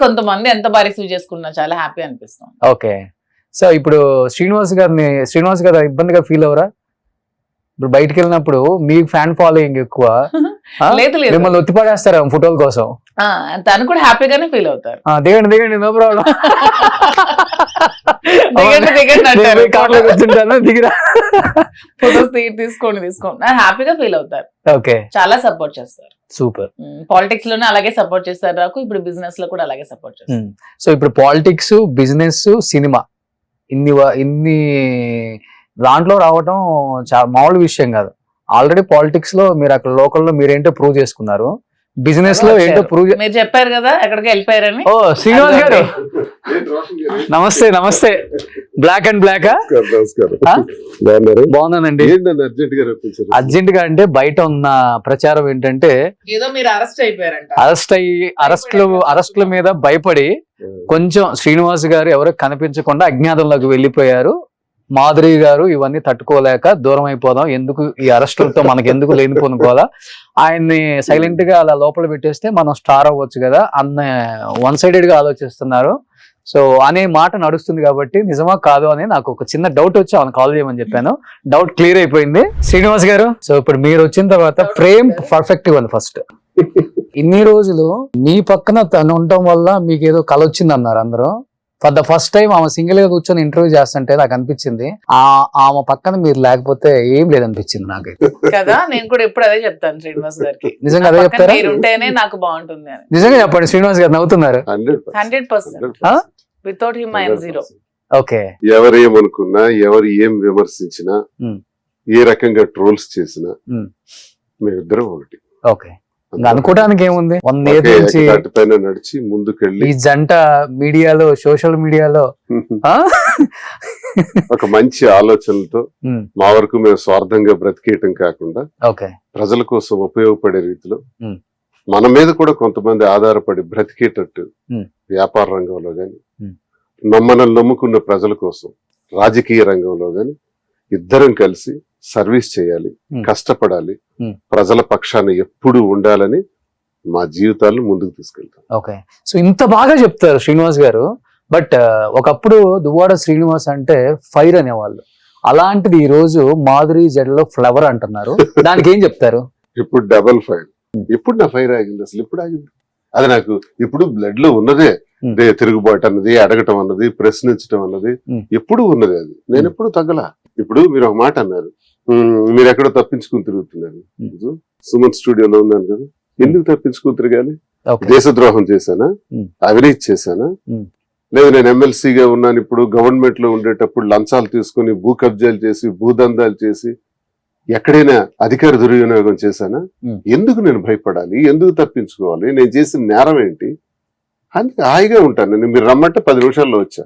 కొంతమంది ఎంత బాగా రిసీవ్ చేసుకున్నా చాలా హ్యాపీ అనిపిస్తుంది. ఓకే, సో ఇప్పుడు శ్రీనివాస్ గారు ఇబ్బందిగా ఫీల్ అవరా? ఇప్పుడు బయటకు వెళ్ళినప్పుడు మీ ఫ్యాన్ ఫాలోయింగ్ ఎక్కువ, మిమ్మల్ని ఒత్తిపడేస్తారు ఫోటోల కోసం. తను కూడా హ్యాపీగానే ఫీల్ అవుతారు. దిగండి నో ప్రాబ్లం, దిగిరా ఫోటోస్ తీసుకోండి హ్యాపీగా ఫీల్ అవుతారు. ఓకే, చాలా సపోర్ట్ చేస్తారు. సూపర్. పాలిటిక్స్ లోనే అలాగే సపోర్ట్ చేస్తారు నాకు, ఇప్పుడు బిజినెస్ లో కూడా అలాగే సపోర్ట్ చేస్తారు. సో ఇప్పుడు పాలిటిక్స్, బిజినెస్, సినిమా ఇన్ని దాంట్లో రావటం చాలా మామూలు విషయం కాదు. ఆల్రెడీ పాలిటిక్స్ లో మీరు అక్కడ లోకల్లో మీరేంటో ప్రూవ్ చేసుకున్నారు, బిజినెస్ లో ఏంటో ప్రూవ్. మీరు చెప్పారు కదా ఎక్కడికి వెళ్ళిపోయారని. ఓ శ్రీనివాస్ గారు నమస్తే. బ్లాక్ అండ్ బ్లాక్ బాగున్నానండి. అర్జెంట్ గా అంటే బయట ఉన్న ప్రచారం ఏంటంటే ఏదో మీరు అరెస్ట్ అయిపోయారంట. అరెస్ట్ల మీద భయపడి కొంచెం శ్రీనివాస్ గారు ఎవరికి కనిపించకుండా అజ్ఞాతంలోకి వెళ్ళిపోయారు. మాధురి గారు ఇవన్నీ తట్టుకోలేక దూరం అయిపోదాం, ఎందుకు ఈ అరెస్టులతో మనకి ఎందుకు లేనిపోనుకోవాలా, ఆయన్ని సైలెంట్ గా అలా లోపల పెట్టేస్తే మనం స్టార్ అవ్వచ్చు కదా అన్న 1 sided గా ఆలోచిస్తున్నారు. సో అనే మాట నడుస్తుంది కాబట్టి నిజమా కాదు అని నాకు ఒక చిన్న డౌట్ వచ్చి ఆమె కాల్ చేయమని చెప్పాను. డౌట్ క్లియర్ అయిపోయింది. శ్రీనివాస్ గారు, సో ఇప్పుడు మీరు వచ్చిన తర్వాత ఫ్రేమ్ పర్ఫెక్ట్ ఉంది. ఫస్ట్ ఇన్ని రోజులు మీ పక్కన తను ఉండటం వల్ల మీకు ఏదో కల వచ్చింది అన్నారు అందరూ. ఫర్ ద ఫస్ట్ టైం ఆమె సింగిల్ గా కూర్చొని ఇంటర్వ్యూ చేస్తుంటే నాకు అనిపించింది ఆమె పక్కన మీరు లేకపోతే ఏం లేదనిపించింది నాకైతే. కదా, నేను కూడా ఎప్పుడు అదే చెప్తాను శ్రీనివాస్ గారికి. నిజంగా అదే చెప్తారా? మీరు ఉంటేనే నాకు బాగుంటుంది అని. నిజంగా చెప్పండి శ్రీనివాస్ గారు, నవ్వుతున్నారు. 100%. Without him I'm zero. Okay. ఎవరు ఏమనుకున్నా, ఎవరు ఏం విమర్శించినా, ఏ రకంగా ట్రోల్స్ చేసినా మేమిద్దరం ఒకటి. ఓకే. అనుకోవడానికి ఏముంది, 1 year నుంచి పైన నడిచి ముందుకెళ్ళి ఈ జంట మీడియాలో, సోషల్ మీడియాలో ఒక మంచి ఆలోచనలతో మా వరకు మేము స్వార్థంగా బ్రతికేయటం కాకుండా ప్రజల కోసం ఉపయోగపడే రీతిలో మన మీద కూడా కొంతమంది ఆధారపడి బ్రతికేటట్టు వ్యాపార రంగంలో గాని, మనల్ని నమ్ముకున్న ప్రజల కోసం రాజకీయ రంగంలో గాని ఇద్దరం కలిసి సర్వీస్ చేయాలి, కష్టపడాలి, ప్రజల పక్షాన్ని ఎప్పుడు ఉండాలని మా జీవితాలను ముందుకు తీసుకెళ్తాం. ఓకే. సో ఇంత బాగా చెప్తారు శ్రీనివాస్ గారు. బట్ ఒకప్పుడు దువ్వాడ శ్రీనివాస్ అంటే ఫైర్ అనేవాళ్ళు. అలాంటిది ఈ రోజు మాధురి జడలో ఫ్లవర్ అంటున్నారు. దానికి ఏం చెప్తారు? ఇప్పుడు డబల్ ఫైర్. ఎప్పుడు నా ఫైర్ ఆగింది? అసలు ఎప్పుడు ఆగింది? అది నాకు ఇప్పుడు బ్లడ్ లో ఉన్నదే. తిరుగుబాటు అన్నది, అడగటం అన్నది, ప్రశ్నించడం అన్నది ఎప్పుడు ఉన్నది. అది నేను ఎప్పుడు తగ్గలా. ఇప్పుడు మీరు ఒక మాట అన్నారు, మీరు ఎక్కడో తప్పించుకుని తిరుగుతున్నారు. సుమన్ స్టూడియోలో ఉన్నాను కదా, ఎందుకు తప్పించుకుని తిరగాలి? దేశద్రోహం చేశానా? అవినీతి చేశానా? లేదు నేను ఎమ్మెల్సీగా ఉన్నాను, ఇప్పుడు గవర్నమెంట్ లో ఉండేటప్పుడు లంచాలు తీసుకుని భూ కబ్జాలు చేసి, భూదందాలు చేసి ఎక్కడైనా అధికార దుర్వినియోగం చేశానా? ఎందుకు నేను భయపడాలి? ఎందుకు తప్పించుకోవాలి? నేను చేసిన నేరం ఏంటి? అందుకే హాయిగా ఉంటాను నేను. మీరు రమ్మంటే 10 నిమిషాల్లో వచ్చా.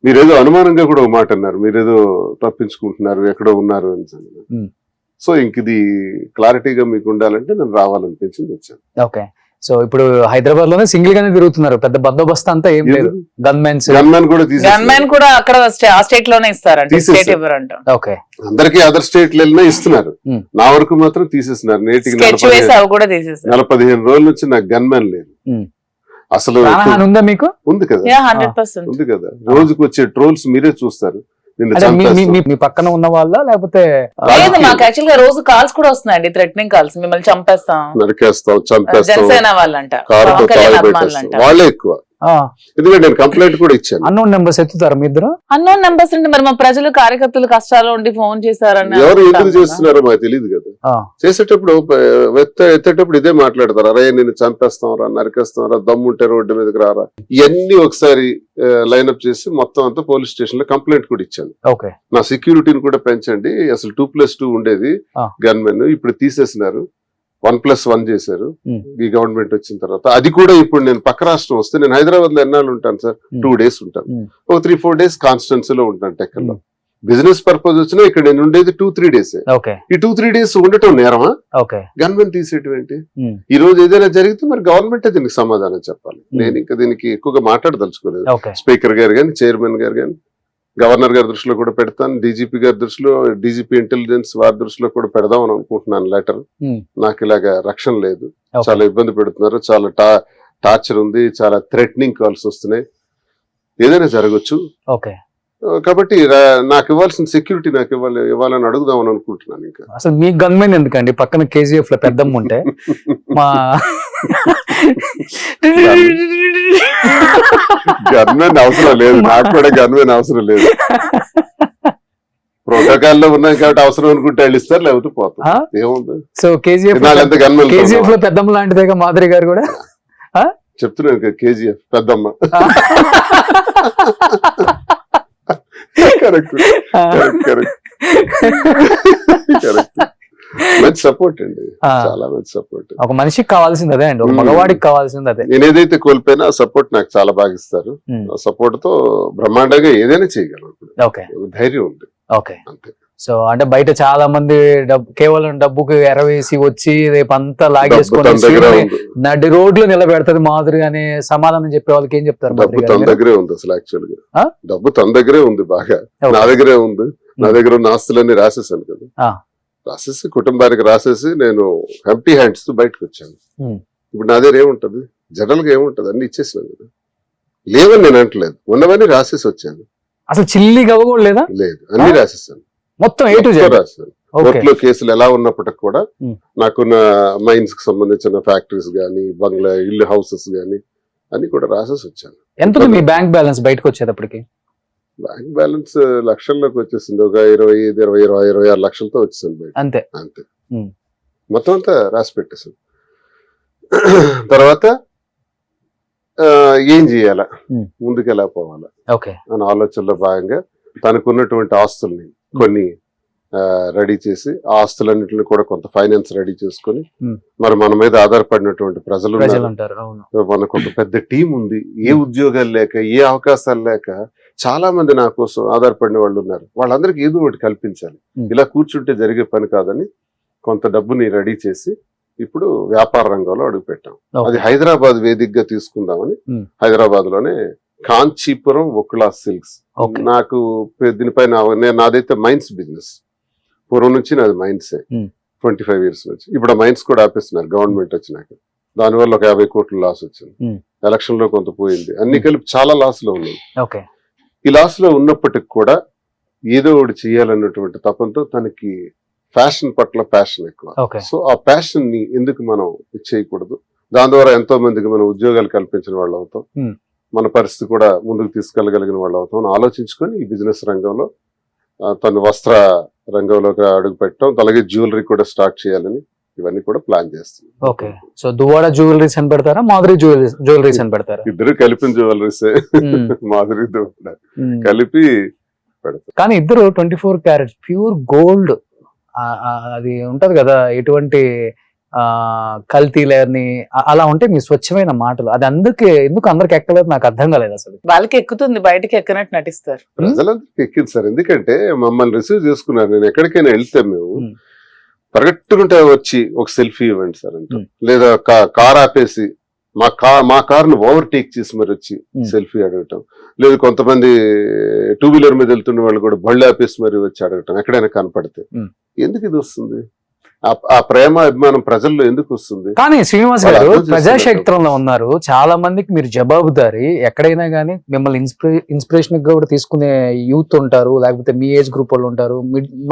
మీరేదో అనుమానంగా కూడా ఒక మాట అన్నారు, మీరేదో తప్పించుకుంటున్నారు, ఎక్కడో ఉన్నారు అని. సో ఇంక ఇది క్లారిటీగా మీకు ఉండాలంటే నేను రావాలనిపించింది, వచ్చాను. ఓకే. సో ఇప్పుడు హైదరాబాద్ లోనే సింగిల్ గానే తిరుగుతున్నారు, పెద్ద బందోబస్తు అంతా ఏం లేదు. గన్మెన్ కూడా అక్కడ ఆ స్టేట్ లోనే ఇస్తారంట. ఓకే. అందరికి అదర్ స్టేట్ వెళ్ళినా ఇస్తున్నారు, నా వరకు మాత్రం తీసేస్తున్నారు. నేటికి 15 రోజుల నుంచి నాకు గన్మెన్ లేదు. అసలు ఉందా మీకు? ఉంది కదా, ఉంది కదా. రోజుకు వచ్చే ట్రోల్స్ మీరే చూస్తారు. మీ పక్కన ఉన్న వాళ్ళ లేకపోతే? మాకు యాక్చువల్ గా రోజు కాల్స్ కూడా వస్తున్నాయండి, థ్రెటనింగ్ కాల్స్. మిమ్మల్ని చంపేస్తాం, నరికేస్తాం, చంపేస్తాం, జనసేన వాళ్ళంట, వాళ్ళే ఎక్కువ. ఎందుకంటే నేను కంప్లైంట్ కూడా ఇచ్చాను. అన్నోన్ నెంబర్స్ ఎత్తుతారు మీ ఇద్దరు? అన్నోన్ నెంబర్స్ అంటే మరి మా ప్రజలు, కార్యకర్తలు కష్టాలు ఉండి ఫోన్ చేశారని ఎవరు ఎందుకు చేస్తున్నారో మాకు తెలియదు కదా. చేసేటప్పుడు ఎత్తేటప్పుడు ఇదే మాట్లాడతారు, అరే నేను చంపేస్తాంరా, నరికేస్తాంరా, దమ్ముంటే రోడ్డు మీదకి రారా, ఇవన్నీ ఒకసారి లైన్అప్ చేసి మొత్తం అంతా పోలీస్ స్టేషన్ లో కంప్లైంట్ కూడా ఇచ్చాను. నా సెక్యూరిటీని కూడా పెంచండి, అసలు 2+2 ఉండేది గన్మెన్, ఇప్పుడు తీసేసినారు, 1+1 చేశారు ఈ గవర్నమెంట్ వచ్చిన తర్వాత. అది కూడా ఇప్పుడు నేను పక్క రాష్ట్రం వస్తే, నేను హైదరాబాద్ లో ఎన్నాళ్ళు ఉంటాను సార్? 2 days ఉంటాను. ఒక 3-4 days కాన్స్టిట్యున్సీలో ఉంటాను టెక్కల్లో. బిజినెస్ పర్పస్ వచ్చినా ఇక్కడ నేను ఉండేది 2-3 days. ఈ 2-3 days ఉండటం నేరమా? గవర్నమెంట్ తీసేయటం ఏంటి? ఈ రోజు ఏదైనా జరిగితే మరి గవర్నమెంటే దీనికి సమాధానం చెప్పాలి. నేను ఇంకా దీనికి ఎక్కువగా మాట్లాడదలుచుకోలేదు. స్పీకర్ గారు కానీ, చైర్మన్ గారు కానీ, గవర్నర్ గారి దృష్టిలో కూడా పెడతాను, డీజీపీ గారి దృష్టిలో, డీజీపీ ఇంటెలిజెన్స్ వారి దృష్టిలో కూడా పెడదామని అనుకుంటున్నాను లెటర్. నాకు ఇలాగ రక్షణ లేదు, చాలా ఇబ్బంది పెడుతున్నారు, చాలా టార్చర్ ఉంది, చాలా థ్రెటనింగ్ కాల్స్ వస్తున్నాయి, ఏదైనా జరగచ్చు. కాబట్టి నాకు ఇవ్వాల్సిన సెక్యూరిటీ నాకు ఇవ్వాలని అడుగుదామని అనుకుంటున్నాను. ఇంకా అసలు మీ గన్మెన్ ఎందుకండి? పక్కన కేజీఎఫ్ లో పెద్దమ్మ ఉంటే మా గన్మెన్ అవసరం లేదు, నాకు కూడా గన్మెన్ అవసరం లేదు. ప్రోటోకాల్ లో ఉన్నాం కాబట్టి అవసరం అనుకుంటే వాళ్ళు ఇస్తారు, లేకపోతే పోతాం, ఏముంది. సో కేజీఎఫ్ లో పెద్దమ్మ లాంటిదేగా మాధురి గారు కూడా. చెప్తున్నాను కేజీఎఫ్ పెద్దమ్మ. కరెక్ట్. మంచి సపోర్ట్ అండి, చాలా మంచి సపోర్ట్. ఒక మనిషికి కావాల్సింది అదే అండి, ఒక మగవాడికి కావాల్సింది అదే. నేను ఏదైతే కోల్పోయినా ఆ సపోర్ట్ నాకు చాలా బాగా ఇస్తారు. ఆ సపోర్ట్ తో బ్రహ్మాండంగా ఏదైనా చేయగలను, ధైర్యం ఉంది. అంతే. సో అంటే బయట చాలా మంది కేవలం డబ్బుకి ఎరవేసి వచ్చి రేపు అంతా లాగేసుకొని నడి రోడ్లు నిలబెడతది మాధురి అనే సమాధానం చెప్పే వాళ్ళకి ఏం చెప్తారు? డబ్బు తన దగ్గరే ఉంది, అసలు యాక్చువల్ గా డబ్బు తన దగ్గరే ఉంది, బాగా నా దగ్గరే ఉంది. నా దగ్గర ఉన్న ఆస్తులన్నీ రాసేసాను కదా, రాసేసి కుటుంబానికి రాసేసి నేను ఎంప్టీ హ్యాండ్స్ తో బయటకు వచ్చాను. ఇప్పుడు నా దగ్గర ఏముంటది? జనరల్ గా ఏముంటది? అన్ని ఇచ్చేసినాను కదా. లేవని నేను అంటలేదు, ఉన్నవన్నీ రాసేసి వచ్చాను. అసలు చిల్లి గవ్వ కూడా లేదా? లేదు, అన్ని రాసేసాను, మొత్తం ఏ టు జెడ్ రాశాను. కోర్టులో కేసులు ఎలా ఉన్నప్పటికి కూడా నాకున్న మైన్స్ కి సంబంధించిన ఫ్యాక్టరీస్ గానీ, బంగ్లా, ఇల్లు, హౌసెస్ గానీ అన్ని కూడా రాసేసి వచ్చాను. ఎంత ఉంది మీ బ్యాంక్ బ్యాలెన్స్ బయటకు వచ్చేటప్పటికి? బ్యాంక్ బ్యాలెన్స్ లక్షల్లోకి వచ్చేసింది, ఒక 25-26 లక్షలతో వచ్చేసింది బయట. అంతే అంతే, మొత్తం అంతా రాసి పెట్టేసాను. తర్వాత ఏం చేయాలా, ముందుకు ఎలా పోవాలా అని ఆలోచనలో భాగంగా తనకున్నటువంటి ఆస్తుల్ని కొన్ని రెడీ చేసి, ఆ ఆస్తులన్నింటిని కూడా కొంత ఫైనాన్స్ రెడీ చేసుకుని, మరి మన మీద ఆధారపడినటువంటి ప్రజలు మనకు ఒక పెద్ద టీం ఉంది, ఏ ఉద్యోగాలు లేక, ఏ అవకాశాలు లేక చాలా మంది నా కోసం ఆధారపడిన వాళ్ళు ఉన్నారు, వాళ్ళందరికీ ఏదో ఒకటి కల్పించాలి, ఇలా కూర్చుంటే జరిగే పని కాదని కొంత డబ్బుని రెడీ చేసి ఇప్పుడు వ్యాపార రంగంలో అడుగు పెట్టాం. అది హైదరాబాద్ వేదికగా తీసుకుందామని హైదరాబాద్ లోనే కాంచీపురం ఒక్లా సిల్క్స్. నాకు దీనిపైన నాదైతే మైన్స్ బిజినెస్, పూర్వం నుంచి నాది మైన్సే, 25 years నుంచి. ఇప్పుడు మైన్స్ కూడా ఆపేస్తున్నారు గవర్నమెంట్ వచ్చినాక. దానివల్ల ఒక 50 కోట్ల లాస్ వచ్చింది, ఎలక్షన్ లో కొంత పోయింది, అన్ని కలిపి చాలా లాస్ లో ఉన్నాయి. ఈ లాస్ లో ఉన్నప్పటికి కూడా ఏదో ఒకటి చేయాలన్నటువంటి తపంతో తనకి ఫ్యాషన్ పట్ల ప్యాషన్ ఎక్కువ. సో ఆ ప్యాషన్ ని ఎందుకు మనం చేయకూడదు, దాని ద్వారా ఎంతో మందికి మనం ఉద్యోగాలు కల్పించిన వాళ్ళు అవుతాం, మన పరిస్థితి కూడా ముందుకు తీసుకెళ్లగలిగిన వాళ్ళు అవుతాం అని ఆలోచించుకొని ఈ బిజినెస్ రంగంలో తను వస్త్ర రంగంలోకి అడుగు పెట్టడం, అలాగే జ్యువెలరీ కూడా స్టార్ట్ చేయాలని ఇవన్నీ కూడా ప్లాన్ చేస్తుంది. ఓకే, సో దువాడా జ్యువెలరీస్ అని పెడతారా, మాధురి జ్యువెలరీస్ అని పెడతారా? ఇద్దరు కలిపిన జ్యువెలరీస్, మాధురి కలిపి పెడతారు. కానీ ఇద్దరు 24 క్యారెట్స్ ప్యూర్ గోల్డ్, అది ఉంటది కదా, ఎటువంటి కల్తీ లేని అలా ఉంటే మీ స్వచ్ఛమైన మాటలు, అది ఎందుకు అందరికి ఎక్కలేదు నాకు అర్థం కాలేదు అసలు. వాళ్ళకి ఎక్కుతుంది, బయటకి ఎక్కనట్టు నటిస్తారు. ప్రజలందరికీ ఎక్కింది సార్, ఎందుకంటే మమ్మల్ని రిసీవ్ చేసుకున్నారు. నేను ఎక్కడికైనా వెళ్తే మేము పరిగెట్టుకుంటే వచ్చి ఒక సెల్ఫీ ఇవ్వండి సార్ అంట, లేదా కార్ ఆపేసి మా కార్ ను ఓవర్టేక్ చేసి మరి వచ్చి సెల్ఫీ అడగటం, లేదు కొంతమంది 2-wheeler మీద వెళ్తున్న వాళ్ళు కూడా బళ్ళు ఆపేసి మరి వచ్చి అడగటం ఎక్కడైనా కనపడితే. ఎందుకు ఇది వస్తుంది? ఆ ప్రేమ అభిమానం ప్రజల్లో ఎందుకు వస్తుంది? కానీ శ్రీనివాస్ గారు ప్రజాక్షేత్రంలో ఉన్నారు, చాలా మందికి మీరు జవాబుదారి, ఎక్కడైనా కానీ మిమ్మల్ని ఇన్స్పిరేషన్ గా కూడా తీసుకునే యూత్ ఉంటారు, లేకపోతే మీ ఏజ్ గ్రూప్ వాళ్ళు ఉంటారు,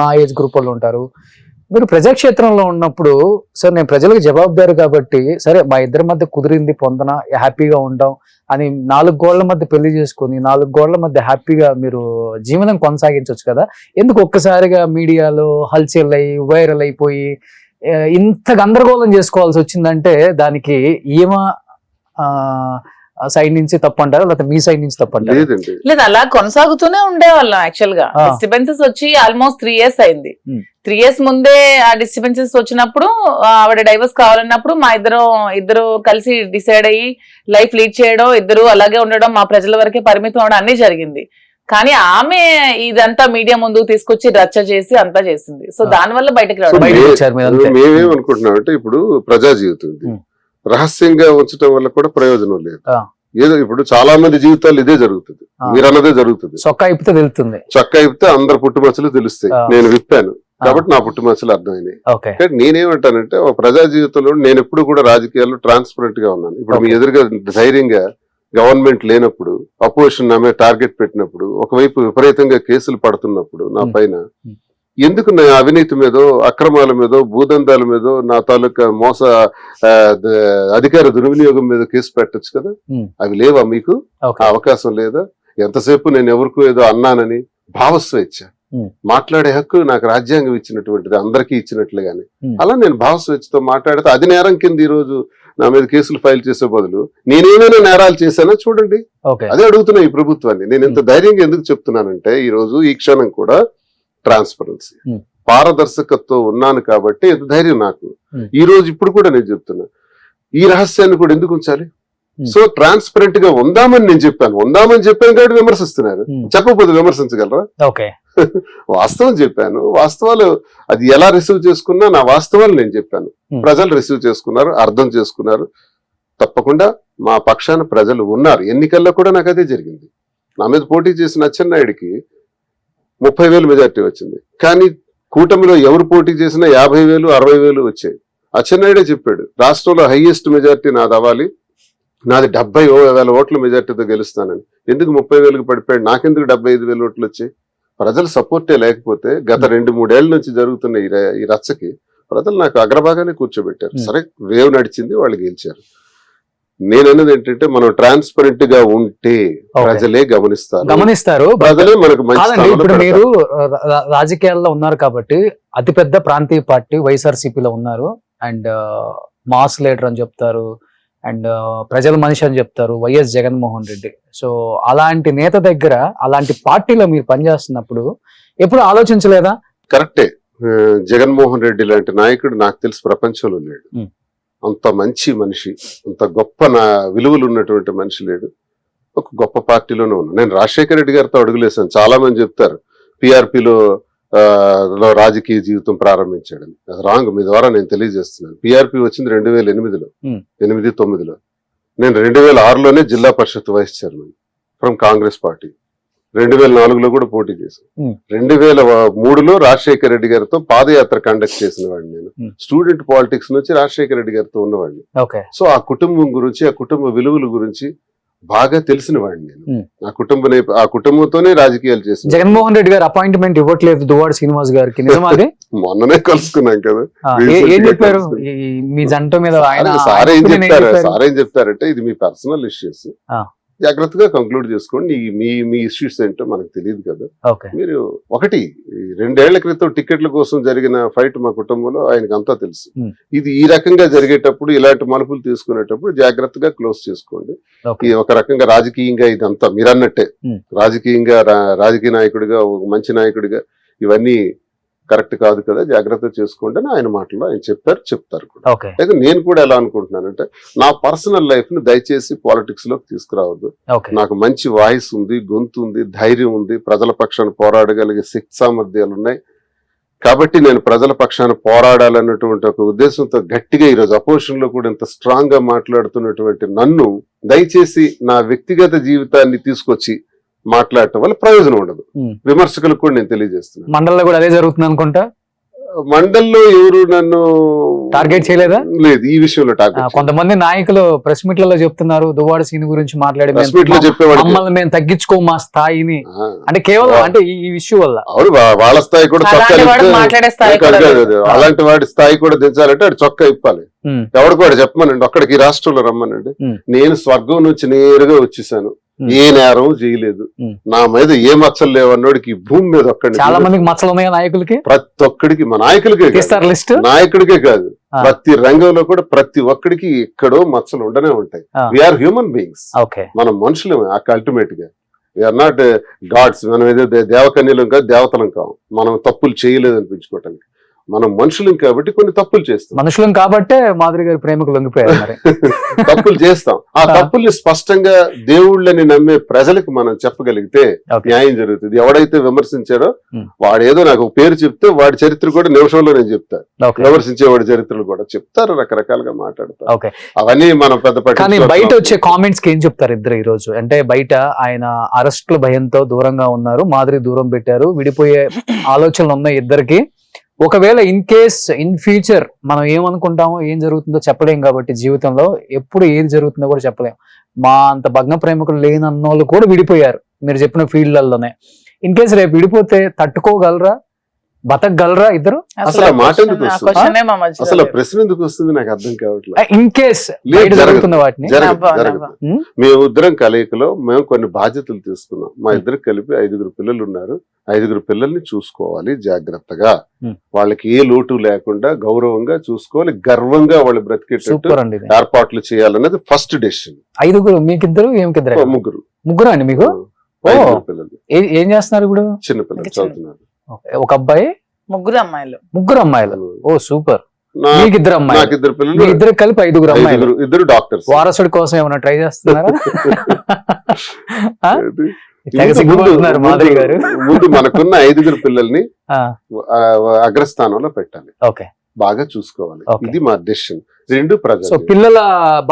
మా ఏజ్ గ్రూప్ వాళ్ళు ఉంటారు. మీరు ప్రజాక్షేత్రంలో ఉన్నప్పుడు సార్ నేను ప్రజలకు జవాబుదారు కాబట్టి, సరే మా ఇద్దరి మధ్య కుదిరింది, పొందన, హ్యాపీగా ఉంటాం అని 4 గోళ్ల మధ్య పెళ్లి చేసుకుని 4 గోళ్ల మధ్య హ్యాపీగా మీరు జీవనం కొనసాగించవచ్చు కదా. ఎందుకు ఒక్కసారిగా మీడియాలో హల్చల్ అయ్యి వైరల్ అయిపోయి ఇంత గందరగోళం చేసుకోవాల్సి వచ్చిందంటే దానికి ఈమె సైడ్ నుంచి తప్పంటారా, లేకపోతే మీ సైడ్ నుంచి తప్పంటారా? లేదు, అలా కొనసాగుతూనే ఉండేవాళ్ళం. యాక్చువల్ గా డిస్టర్బెన్సెస్ వచ్చి ఆల్మోస్ట్ 3 years అయింది. 3 years ముందే ఆ డిస్టర్బెన్సెస్ వచ్చినప్పుడు, ఆవిడ డైవర్స్ కావాలన్నప్పుడు మా ఇద్దరు కలిసి డిసైడ్ అయ్యి లైఫ్ లీడ్ చేయడం, ఇద్దరు అలాగే ఉండడం, మా ప్రజల వరకే పరిమితం అవడం అన్ని జరిగింది. కానీ ఆమె ఇదంతా మీడియా ముందుకు తీసుకొచ్చి రచ్చ చేసి అంతా చేసింది. సో దానివల్ల బయటకు రావడం. మేమేమనుకుంటున్నాం అంటే, ఇప్పుడు ప్రజా జీవితం రహస్యంగా ఉంచడం వల్ల కూడా ప్రయోజనం లేదు. ఏదో ఇప్పుడు చాలా మంది జీవితాలు ఇదే జరుగుతుంది, మీరు అన్నదే జరుగుతుంది. చొక్కా ఇప్పితే అందరు పుట్టుమచ్చలు తెలుస్తాయి. నేను విప్పాను కాబట్టి నా పుట్టుమచ్చలు అర్థమైనాయి. నేనేమంటానంటే, ఒక ప్రజా జీవితంలో నేను ఎప్పుడు కూడా రాజకీయాల్లో ట్రాన్స్పరెంట్ గా ఉన్నాను. ఇప్పుడు మీ ఎదురుగా ధైర్యంగా గవర్నమెంట్ లేనప్పుడు, అపోజిషన్ నా మీద టార్గెట్ పెట్టినప్పుడు, ఒకవైపు విపరీతంగా కేసులు పడుతున్నప్పుడు నా పైన, ఎందుకు నా అవినీతి మీదో, అక్రమాల మీదో, భూదందాల మీదో, నా తాలూకా అధికార దుర్వినియోగం మీద కేసు పెట్టచ్చు కదా? అవి లేవా మీకు? అవకాశం లేదా? ఎంతసేపు నేను ఎవరికో ఏదో అన్నానని భావస్వేచ్ఛ, మాట్లాడే హక్కు నాకు రాజ్యాంగం ఇచ్చినటువంటిది, అందరికీ ఇచ్చినట్లుగానే. అలా నేను భావస్వేచ్ఛతో మాట్లాడితే అది నేరం కింద ఈ రోజు నా మీద కేసులు ఫైల్ చేసే బదులు నేనేమైనా నేరాలు చేశానో చూడండి. అదే అడుగుతున్నా ఈ ప్రభుత్వాన్ని. నేను ఇంత ధైర్యంగా ఎందుకు చెప్తున్నానంటే, ఈ రోజు ఈ క్షణం కూడా ట్రాన్స్పరెన్సీ, పారదర్శకత్వం ఉన్నాను కాబట్టి ఎంత ధైర్యం నాకు. ఈ రోజు ఇప్పుడు కూడా నేను చెప్తున్నా, ఈ రహస్యాన్ని కూడా ఎందుకు ఉంచాలి? సో ట్రాన్స్పరెంట్ గా ఉందామని నేను ఉందామని చెప్పాను కాబట్టి విమర్శిస్తున్నారు. చెప్పకపోతే విమర్శించగలరా? వాస్తవం చెప్పాను, వాస్తవాలు అది ఎలా రిసీవ్ చేసుకున్నా నా వాస్తవాలు నేను చెప్పాను. ప్రజలు రిసీవ్ చేసుకున్నారు, అర్థం చేసుకున్నారు. తప్పకుండా మా పక్షాన ప్రజలు ఉన్నారు. ఎన్నికల్లో కూడా నాకు అదే జరిగింది. నా మీద పోటీ చేసిన అచ్చెన్నాయుడికి 30,000 మెజార్టీ వచ్చింది. కానీ కూటమిలో ఎవరు పోటీ చేసినా 50,000, 60,000 వచ్చాయి. అచ్చెన్నాయుడే చెప్పాడు, రాష్ట్రంలో హైయెస్ట్ మెజార్టీ నాది అవ్వాలి, నాది 70,000 ఓట్ల మెజార్టీతో గెలుస్తానని. ఎందుకు 30,000కి పడిపోయాడు? నాకెందుకు 75,000 ఓట్లు వచ్చాయి? ప్రజల సపోర్టే లేకపోతే గత 2-3 ఏళ్ల నుంచి జరుగుతున్న ఈ రచ్చకి ప్రజలు నాకు అగ్రభాగానే కూర్చోబెట్టారు. సరే, వేవ్ నడిచింది, వాళ్ళు గెలిచారు. నేనన్నది ఏంటంటే, మనం ట్రాన్స్పరెంట్ గా ఉంటే ప్రజలే గమనిస్తారు, ప్రజలే మనకు మంచి. ఇప్పుడు మీరు రాజకీయాల్లో ఉన్నారు కాబట్టి అతిపెద్ద ప్రాంతీయ పార్టీ వైఎస్ఆర్సీపీలో ఉన్నారు, అండ్ మాస్ లీడర్ అని చెప్తారు, అండ్ ప్రజల మనిషి అని చెప్తారు వైఎస్ జగన్మోహన్ రెడ్డి. సో అలాంటి నేత దగ్గర, అలాంటి పార్టీలో మీరు పనిచేస్తున్నప్పుడు ఎప్పుడు ఆలోచించలేదా? కరెక్టే, జగన్మోహన్ రెడ్డి లాంటి నాయకుడు నాకు తెలిసి ప్రపంచంలో లేడు. అంత మంచి మనిషి, అంత గొప్ప విలువలు ఉన్నటువంటి మనిషి లేడు. ఒక గొప్ప పార్టీలోనే ఉన్నాను. నేను రాజశేఖర రెడ్డి గారితో అడుగులేసాను. చాలా మంది చెప్తారు పిఆర్పిలో రాజకీయ జీవితం ప్రారంభించాడని. అది రాంగ్. మీ ద్వారా నేను తెలియజేస్తున్నాను. పిఆర్పి వచ్చింది 2008లో, 8-9లో. నేను 2006లోనే Zilla Parishad vice chairman from Congress party. 2004లో కూడా పోటీ చేశాను. 2003లో రాజశేఖర రెడ్డి గారితో పాదయాత్ర కండక్ట్ చేసిన వాడిని. నేను స్టూడెంట్ పాలిటిక్స్ నుంచి రాజశేఖర రెడ్డి గారితో ఉన్నవాడిని. సో ఆ కుటుంబం గురించి, ఆ కుటుంబ విలువల గురించి బాగా తెలిసిన వాడిని నేను. ఆ కుటుంబంతోనే రాజకీయాలు చేసిన. జగన్మోహన్ రెడ్డి గారు అపాయింట్మెంట్ ఇవ్వట్లేదు దువ్వాడ శ్రీనివాస్ గారికి, నిజమాది? మొన్ననే కలుసుకున్నాం కదా. ఏం చెప్పారు మీ జంట మీద? సార్ ఏం చెప్తారంటే, ఇది మీ పర్సనల్ ఇష్యూస్, జాగ్రత్తగా కంక్లూడ్ చేసుకోండి. మీ ఇష్యూస్ ఏంటో మనకు తెలియదు కదా. మీరు 2 ఏళ్ల క్రితం టికెట్ల కోసం జరిగిన ఫైట్ మా కుటుంబంలో ఆయనకు అంతా తెలుసు. ఇది ఈ రకంగా జరిగేటప్పుడు, ఇలాంటి మలుపులు తీసుకునేటప్పుడు జాగ్రత్తగా క్లోజ్ చేసుకోండి. ఈ ఒక రకంగా రాజకీయంగా ఇదంతా మీరన్నట్టే, రాజకీయంగా రాజకీయ నాయకుడిగా, ఒక మంచి నాయకుడిగా ఇవన్నీ కరెక్ట్ కాదు కదా, జాగ్రత్త చేసుకోండి అని ఆయన మాటలో ఆయన చెప్తారు కూడా. అయితే నేను కూడా ఎలా అనుకుంటున్నానంటే, నా పర్సనల్ లైఫ్ ని దయచేసి పాలిటిక్స్ లోకి తీసుకురావద్దు. నాకు మంచి వాయిస్ ఉంది, గొంతు ఉంది, ధైర్యం ఉంది, ప్రజల పక్షాన పోరాడగలిగే శక్తి సామర్థ్యాలు ఉన్నాయి. కాబట్టి నేను ప్రజల పక్షాన పోరాడాలన్నటువంటి ఒక ఉద్దేశంతో గట్టిగా ఈరోజు అపోజిషన్ లో కూడా ఇంత స్ట్రాంగ్ గా మాట్లాడుతున్నటువంటి నన్ను దయచేసి నా వ్యక్తిగత జీవితాన్ని తీసుకొచ్చి మాట్లాడటం వల్ల ప్రయోజనం ఉండదు. విమర్శకులకు కూడా నేను తెలియజేస్తున్నాను. మండలంలో కూడా అదే జరుగుతుంది అనుకుంటా. మండల్లో ఎవరు నన్ను టార్గెట్ చేయలేదా? లేదు, ఈ విషయంలో టార్గెట్. కొంతమంది నాయకులు ప్రెస్ మీట్లలో చెప్తున్నారు, దువ్వాడ సీన్ గురించి మాట్లాడి మమ్మల్ని మేము తగ్గించుకో మా స్థాయిని, అంటే కేవలం అంటే ఈ ఇష్యూ వల్ల. అవును, వాళ్ళ స్థాయి కూడా అలాంటి వాడి స్థాయి కూడా దించాలంటే అది చొక్కా ఇప్పాలి. ఎవడు కూడా చెప్పమనండి, అక్కడికి రాష్ట్రంలో రమ్మనండి. నేను స్వర్గం నుంచి నేరుగా వచ్చేసాను, ఏ నేరం చేయలేదు, నా మీద ఏ మచ్చలు లేవన్నోడికి భూమి మీద ఒక్కడి. చాలా మందికి మచ్చలు ఉన్నాయి నాయకులకి, ప్రతి ఒక్కడికి, మా నాయకుడికే కాదు, ప్రతి రంగంలో కూడా ప్రతి ఒక్కడికి ఎక్కడో మచ్చలు ఉండనే ఉంటాయి. వీఆర్ హ్యూమన్ బీయింగ్స్, మనం మనుషులమే అల్టిమేట్ గా. We are not gods. మనం ఏదో దేవకన్యలం కాదు, దేవతలం కావు. మనం తప్పులు చేయలేదు అనిపించుకోవటానికి. మనం మనుషులం కాబట్టి కొన్ని తప్పులు చేస్తాం. మనుషులం కాబట్టే మాధురి గారి ప్రేమకు లొంగిపోయారు. తప్పులు చేస్తాం. ఆ తప్పుల్ని స్పష్టంగా దేవుళ్ళని నమ్మే ప్రజలకు మనం చెప్పగలిగితే న్యాయం జరుగుతుంది. ఎవడైతే విమర్శించాడో వాడేదో నాకు పేరు చెప్తే వాడి చరిత్ర కూడా నిమిషంలో నేను చెప్తాను. విమర్శించేవాడి చరిత్రలు కూడా చెప్తారు, రకరకాలుగా మాట్లాడతారు. అవన్నీ మనం పెద్ద. కానీ బయట వచ్చే కామెంట్స్ కి ఏం చెప్తారు ఇద్దరు ఈ రోజు? అంటే బయట ఆయన అరెస్టుల భయంతో దూరంగా ఉన్నారు, మాధురి దూరం పెట్టారు, విడిపోయే ఆలోచనలు ఉన్నాయి ఇద్దరికి. ఒకవేళ ఇన్ కేస్ ఇన్ ఫ్యూచర్ మనం ఏమనుకుంటామో, ఏం జరుగుతుందో చెప్పలేం కాబట్టి జీవితంలో ఎప్పుడు ఏది జరుగుతుందో కూడా చెప్పలేం. మా అంత భగ్న ప్రేమికులు లేనన్నోళ్ళు కూడా విడిపోయారు మీరు చెప్పిన ఫీల్డ్లలోనే. ఇన్ కేస్ రేపు విడిపోతే తట్టుకోగలరా, బతకగలరా ఇద్దరు? అసలు మాట ఎందుకు వస్తుంది, అసలు ప్రశ్న ఎందుకు వస్తుంది నాకు అర్థం కావట్లేదు. ఇన్ కేస్ జరుగుతున్న వాటిని మేము ఇద్దరం కలయికలో మేము కొన్ని బాధ్యతలు తీసుకున్నాం. మా ఇద్దరికి కలిపి 5 పిల్లలు ఉన్నారు. 5 పిల్లల్ని చూసుకోవాలి జాగ్రత్తగా, వాళ్ళకి ఏ లోటు లేకుండా గౌరవంగా చూసుకోవాలి, గర్వంగా వాళ్ళు బ్రతికేటట్టు ఏర్పాట్లు చేయాలన్నది ఫస్ట్ డెసిషన్. 5 మీకిద్దరు? ఏమికిద్దరు? ముగ్గురు అండి మీకు? పిల్లలు. ఏం చేస్తున్నారు ఇప్పుడు? చిన్న పిల్లలు చదువుతున్నారు. ఒక అబ్బాయి, 3 అమ్మాయిలు. 3 అమ్మాయిలు. ఓ సూపర్. మీకు 2 అమ్మాయిలు? నాకు 2 పిల్లలు. ఇద్దరు కలిపి 5 అమ్మాయిలు. 2 డాక్టర్స్. వారసుడి కోసం ఏమైనా ట్రై చేస్తున్నారా? ముందు మనకున్న 5 పిల్లల్ని అగ్రస్థానంలో పెట్టాలి, బాగా చూసుకోవాలి. ఇది మా డెసిషన్. 2 ప్రజలు. పిల్లల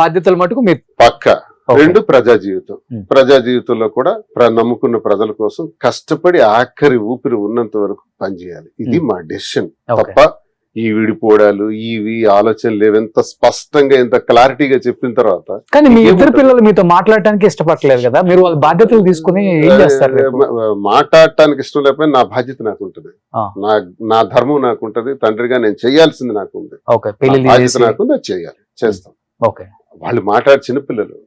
బాధ్యతలు మటుకు మీరు పక్కా. 2 ప్రజా జీవితం. ప్రజా జీవితంలో కూడా నమ్ముకున్న ప్రజల కోసం కష్టపడి ఆఖరి ఊపిరి ఉన్నంత వరకు పనిచేయాలి. ఇది మా డెసిషన్ తప్ప ఈ విడిపోవడాలు ఇవి ఆలోచనలు ఎంత స్పష్టంగా ఎంత క్లారిటీగా చెప్పిన తర్వాత కానీ మీ ఇద్దరు పిల్లలు మీతో మాట్లాడటానికి ఇష్టపడలేదు కదా, మీరు వాళ్ళ బాధ్యతలు తీసుకుని ఏం చేస్తారు రేపు? మాట్లాడటానికి ఇష్టం లేకపోయినా నా బాధ్యత నాకు ఉంటుంది, ఆ. నా ధర్మం నాకు ఉంటుంది, తండ్రిగా నేను చేయాల్సింది నాకు ఉంది, ఓకే, పెళ్లి బాధ్యత నాకు ఉంది, అది చేయాలి, చేస్తాం. ఓకే, వాళ్ళు మాట్లాడే చిన్నపిల్లలు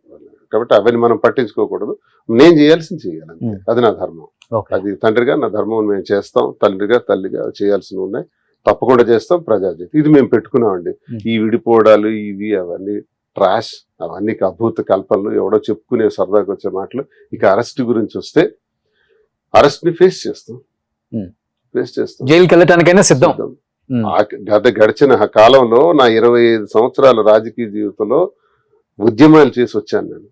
కాబట్టి అవన్నీ మనం పట్టించుకోకూడదు, నేను చేయాల్సింది చేయాలి అంతే. అది నా ధర్మం, ఓకే. అది తండ్రిగా నా ధర్మం మేము చేస్తాం, తండ్రిగా తల్లిగా చేయాల్సినవి ఉన్నాయి, తప్పకుండా చేస్తాం. ప్రజాజీతి ఇది మేము పెట్టుకున్నామండి. ఈ విడిపోవడాలు ఇవి అవన్నీ ట్రాష్, అవన్నీ అభూత కల్పనలు, ఎవడో చెప్పుకునే సరదాగా వచ్చే మాటలు. ఇక అరెస్ట్ గురించి వస్తే అరెస్ట్ ని ఫేస్ చేస్తాం. జైలుకి వెళ్ళటానికైనా సిద్ధం. గడిచిన కాలంలో నా 25 సంవత్సరాల రాజకీయ జీవితంలో ఉద్యమాలు చేసి వచ్చాను నేను.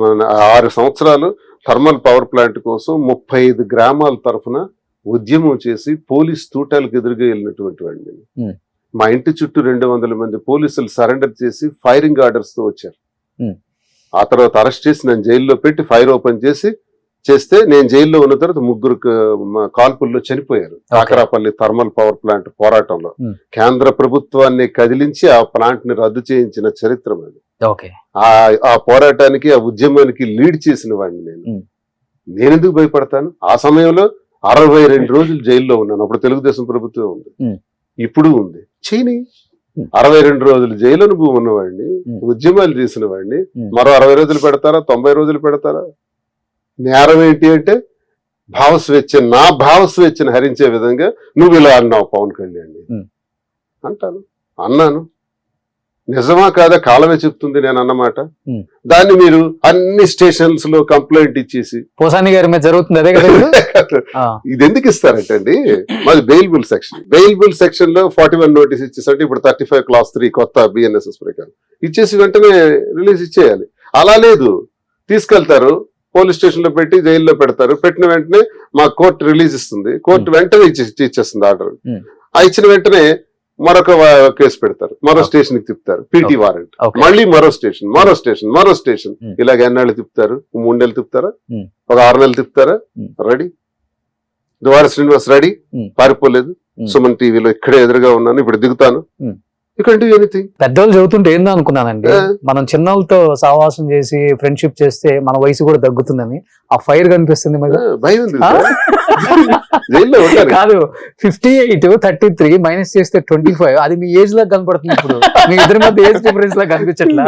మన 6 సంవత్సరాలు థర్మల్ పవర్ ప్లాంట్ కోసం 35 గ్రామాల తరఫున ఉద్యమం చేసి పోలీస్ తూటాలకు ఎదురుగా వెళ్ళినటువంటి వాడిని నేను. మా ఇంటి చుట్టూ 200 మంది పోలీసులు సరెండర్ చేసి ఫైరింగ్ ఆర్డర్స్ తో వచ్చారు. ఆ తర్వాత అరెస్ట్ చేసి నేను జైల్లో పెట్టి ఫైర్ ఓపెన్ చేస్తే నేను జైల్లో ఉన్న తర్వాత 3 కాల్పుల్లో చనిపోయారు. కాకరాపల్లి థర్మల్ పవర్ ప్లాంట్ పోరాటంలో కేంద్ర ప్రభుత్వాన్ని కదిలించి ఆ ప్లాంట్ ని రద్దు చేయించిన చరిత్ర అది. ఆ పోరాటానికి ఆ ఉద్యమానికి లీడ్ చేసిన వాడిని నేను ఎందుకు భయపడతాను? ఆ సమయంలో 62 రోజులు జైల్లో ఉన్నాను. అప్పుడు తెలుగుదేశం ప్రభుత్వం ఉంది, ఇప్పుడు ఉంది. చైని 62 రోజులు జైలు అనుభవం ఉన్నవాడిని, ఉద్యమాలు చేసిన వాడిని మరో 60 రోజులు పెడతారా, 90 రోజులు పెడతారా? నేరం ఏంటి అంటే నా భావస్వేచ్ఛను హరించే విధంగా నువ్వు ఇలా అన్నావు పవన్ కళ్యాణ్ అన్నాను. నిజమా కాదా కాలమే చెప్తుంది నేను అన్నమాట. దాన్ని మీరు అన్ని స్టేషన్స్ లో కంప్లైంట్ ఇచ్చేసి పోసాని గారి మీద జరుగుతుంది అదే కదా. ఇది ఎందుకు ఇస్తారంటే అండి, మాది బెయిల్బుల్ సెక్షన్ లో 41 నోటీస్ ఇచ్చేసంటే ఇప్పుడు 35 క్లాస్ 3 కొత్త బిఎన్ఎస్ఎస్ ప్రకారం ఇచ్చేసి వెంటనే రిలీజ్ ఇచ్చేయాలి. అలా లేదు, తీసుకెళ్తారు పోలీస్ స్టేషన్ లో పెట్టి జైల్లో పెడతారు. పెట్టిన వెంటనే మా కోర్టు రిలీజ్ ఇస్తుంది, కోర్టు వెంటనే ఇచ్చేస్తుంది ఆర్డర్. ఆ ఇచ్చిన వెంటనే మరొక కేసు పెడతారు, మరో స్టేషన్ కి తిప్పుతారు, పీటీ వారెంట్, మళ్ళీ మరో స్టేషన్ ఇలాగ ఎన్నాళ్ళు తిప్పుతారు? 3 నెలలు తిప్పుతారా, ఒక 6 నెలలు తిప్పుతారా? రెడీ. ద్వార శ్రీనివాస్ రెడీ, పారిపోలేదు. సుమన్ టీవీలో ఇక్కడే ఎదురుగా ఉన్నాను, ఇప్పుడు దిగుతాను. పెద్దవాళ్ళు చదువుతుంటే ఏందో అనుకున్నానండి, మనం చిన్నోళ్ళతో సహవాసం చేసి ఫ్రెండ్షిప్ చేస్తే మన వయసు కూడా తగ్గుతుందని. ఆ ఫైర్ కనిపిస్తుంది కాదు. 58 33 మైనస్ చేస్తే 25, అది మీ ఏజ్ లా కనపడుతుంది. ఇప్పుడు మీ ఇద్దరి మధ్య ఏజ్ డిఫరెన్స్ లా కనిపించట్లా?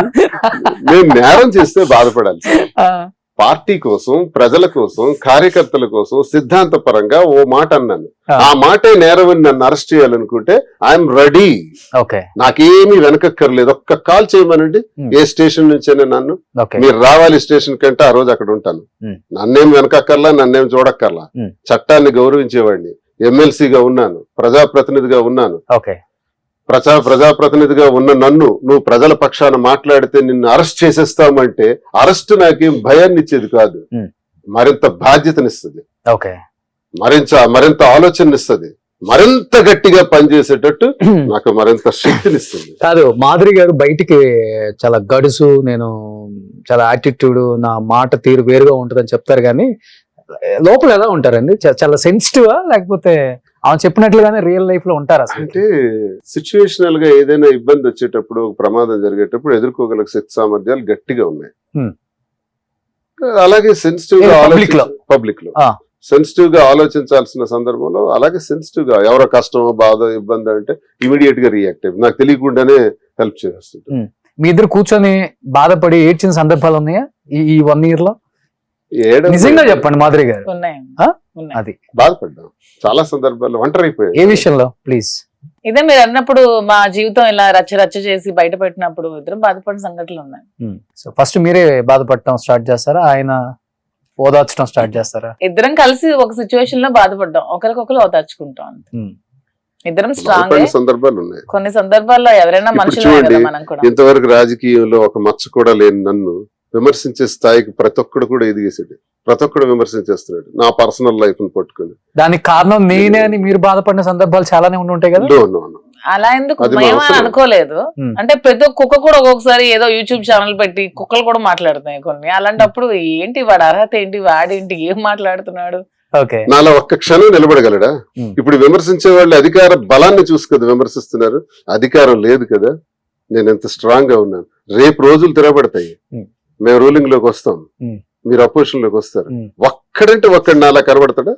నేను నేరం చేస్తే బాధపడాలి. పార్టీ కోసం, ప్రజల కోసం, కార్యకర్తల కోసం సిద్ధాంత పరంగా ఓ మాట అన్నాను. ఆ మాటే నేరమని నన్ను అరెస్ట్ చేయాలనుకుంటే ఐఎమ్ రెడీ. నాకేమీ వెనకక్కర్లేదు. ఒక్క కాల్ చేయమనండి, ఏ స్టేషన్ నుంచైనా నన్ను మీరు రావాలి స్టేషన్ కంటే ఆ రోజు అక్కడ ఉంటాను. నన్నేం వెనకక్కర్లా, నన్నేం చూడక్కర్లా. చట్టాన్ని గౌరవించేవాడిని, ఎమ్మెల్సీగా ఉన్నాను, ప్రజాప్రతినిధిగా ఉన్నాను. ప్రజాప్రతినిధిగా ఉన్న నన్ను నువ్వు ప్రజల పక్షాన మాట్లాడితే నిన్ను అరెస్ట్ చేసేస్తామంటే అరెస్ట్ నాకేం భయాన్ని ఇచ్చేది కాదు, మరింత బాధ్యతనిస్తుంది, మరింత ఆలోచననిస్తుంది, మరింత గట్టిగా పనిచేసేటట్టు నాకు మరింత శక్తినిస్తుంది. కాదు, మాధురి గారు బయటికి చాలా గడుసు, నేను చాలా యాటిట్యూడ్, నా మాట తీరు వేరుగా ఉంటుందని చెప్తారు, కానీ లోపల ఎలా ఉంటారండి? చాలా సెన్సిటివా, లేకపోతే ఆమె చెప్పినట్లుగానే రియల్ లైఫ్ లో ఉంటారా? అంటే సిచ్యువేషనల్ గా ఏదైనా ఇబ్బంది వచ్చేటప్పుడు, ప్రమాదం జరిగేటప్పుడు ఎదుర్కోగల శక్తి సామర్థ్యాలు గట్టిగా ఉన్నాయి. అలాగే సెన్సిటివ్ గా పబ్లిక్ లో సెన్సిటివ్ గా ఆలోచించాల్సిన సందర్భంలో అలాగే సెన్సిటివ్ గా ఎవరో కష్టం, బాధ, ఇబ్బంది అంటే ఇమీడియట్ గా రియాక్ట్ అయ్యి నాకు తెలియకుండానే హెల్ప్ చేస్తుంది. మీ ఇద్దరు కూర్చొని బాధపడి ఏడ్చిన సందర్భాలు ఉన్నాయా ఈ 1 year లో? నిజంగా చెప్పండి మాధురి గారు. అది బాధపడ్డాం చాలా సందర్భాల్లో, ఒంటరి అయిపోయాయి. ఏ విషయంలో ప్లీజ్? ఇదే మీరు అన్నప్పుడు మా జీవితం ఇలా రచ్చ చేసి బయట పెట్టినప్పుడు ఇద్దరు బాధపడిన సంఘటనలు ఉన్నాయి. సో ఫస్ట్ మీరే బాధపడటం స్టార్ట్ చేస్తారా, ఆయన ఓదార్చడం స్టార్ట్ చేస్తారా? ఇద్దరం కలిసి ఒక సిచ్యువేషన్ లో బాధపడ్డాం, ఒకరికొకరు ఓదార్చుకుంటాం. ఇద్దరం స్ట్రాంగ్ సందర్భాలు ఉన్నాయి. కొన్ని సందర్భాల్లో ఎవరైనా మనుషులు మనం కూడా. ఇంతవరకు రాజకీయంలో ఒక మచ్చ కూడా లేని నన్ను విమర్శించే స్థాయికి ప్రతి ఒక్కడు కూడా ఎదిగేసాడు. ప్రతి ఒక్కడు విమర్శించేస్తున్నాడు నా పర్సనల్ లైఫ్ ని పట్టుకుని. దానికి కారణం నేనే అని మీరు బాధపడిన సందర్భాలు చాలానే ఉంటాయి కదా? అలా ఎందుకు మేమని అనుకోలేదు. అంటే ప్రతి ఒక్క కుక్క కూడా ఒక్కొక్కసారి ఏదో యూట్యూబ్ ఛానల్ పెట్టి కుక్కలు కూడా మాట్లాడుతున్నాయి కొన్ని. అలాంటప్పుడు ఏంటి వాడు అర్హత ఏంటి, వాడేంటి, ఏం మాట్లాడుతున్నాడు, ఓకే నాలో ఒక్క క్షణం నిలబడగలడా? Hmm. ఇప్పుడు విమర్శించే వాళ్ళు అధికార బలాన్ని చూసి కదా విమర్శిస్తున్నారు, అధికారం లేదు కదా. నేను ఎంత స్ట్రాంగ్ గా ఉన్నాను. రేపు రోజులు తిరగబడతాయి, Hmm. మేము రూలింగ్ లోకి వస్తాం, Hmm. మీరు అపోజిషన్ లోకి వస్తారు. Hmm. ఒక్కడంటే ఒక్కడు నాలా కనబడతాడా?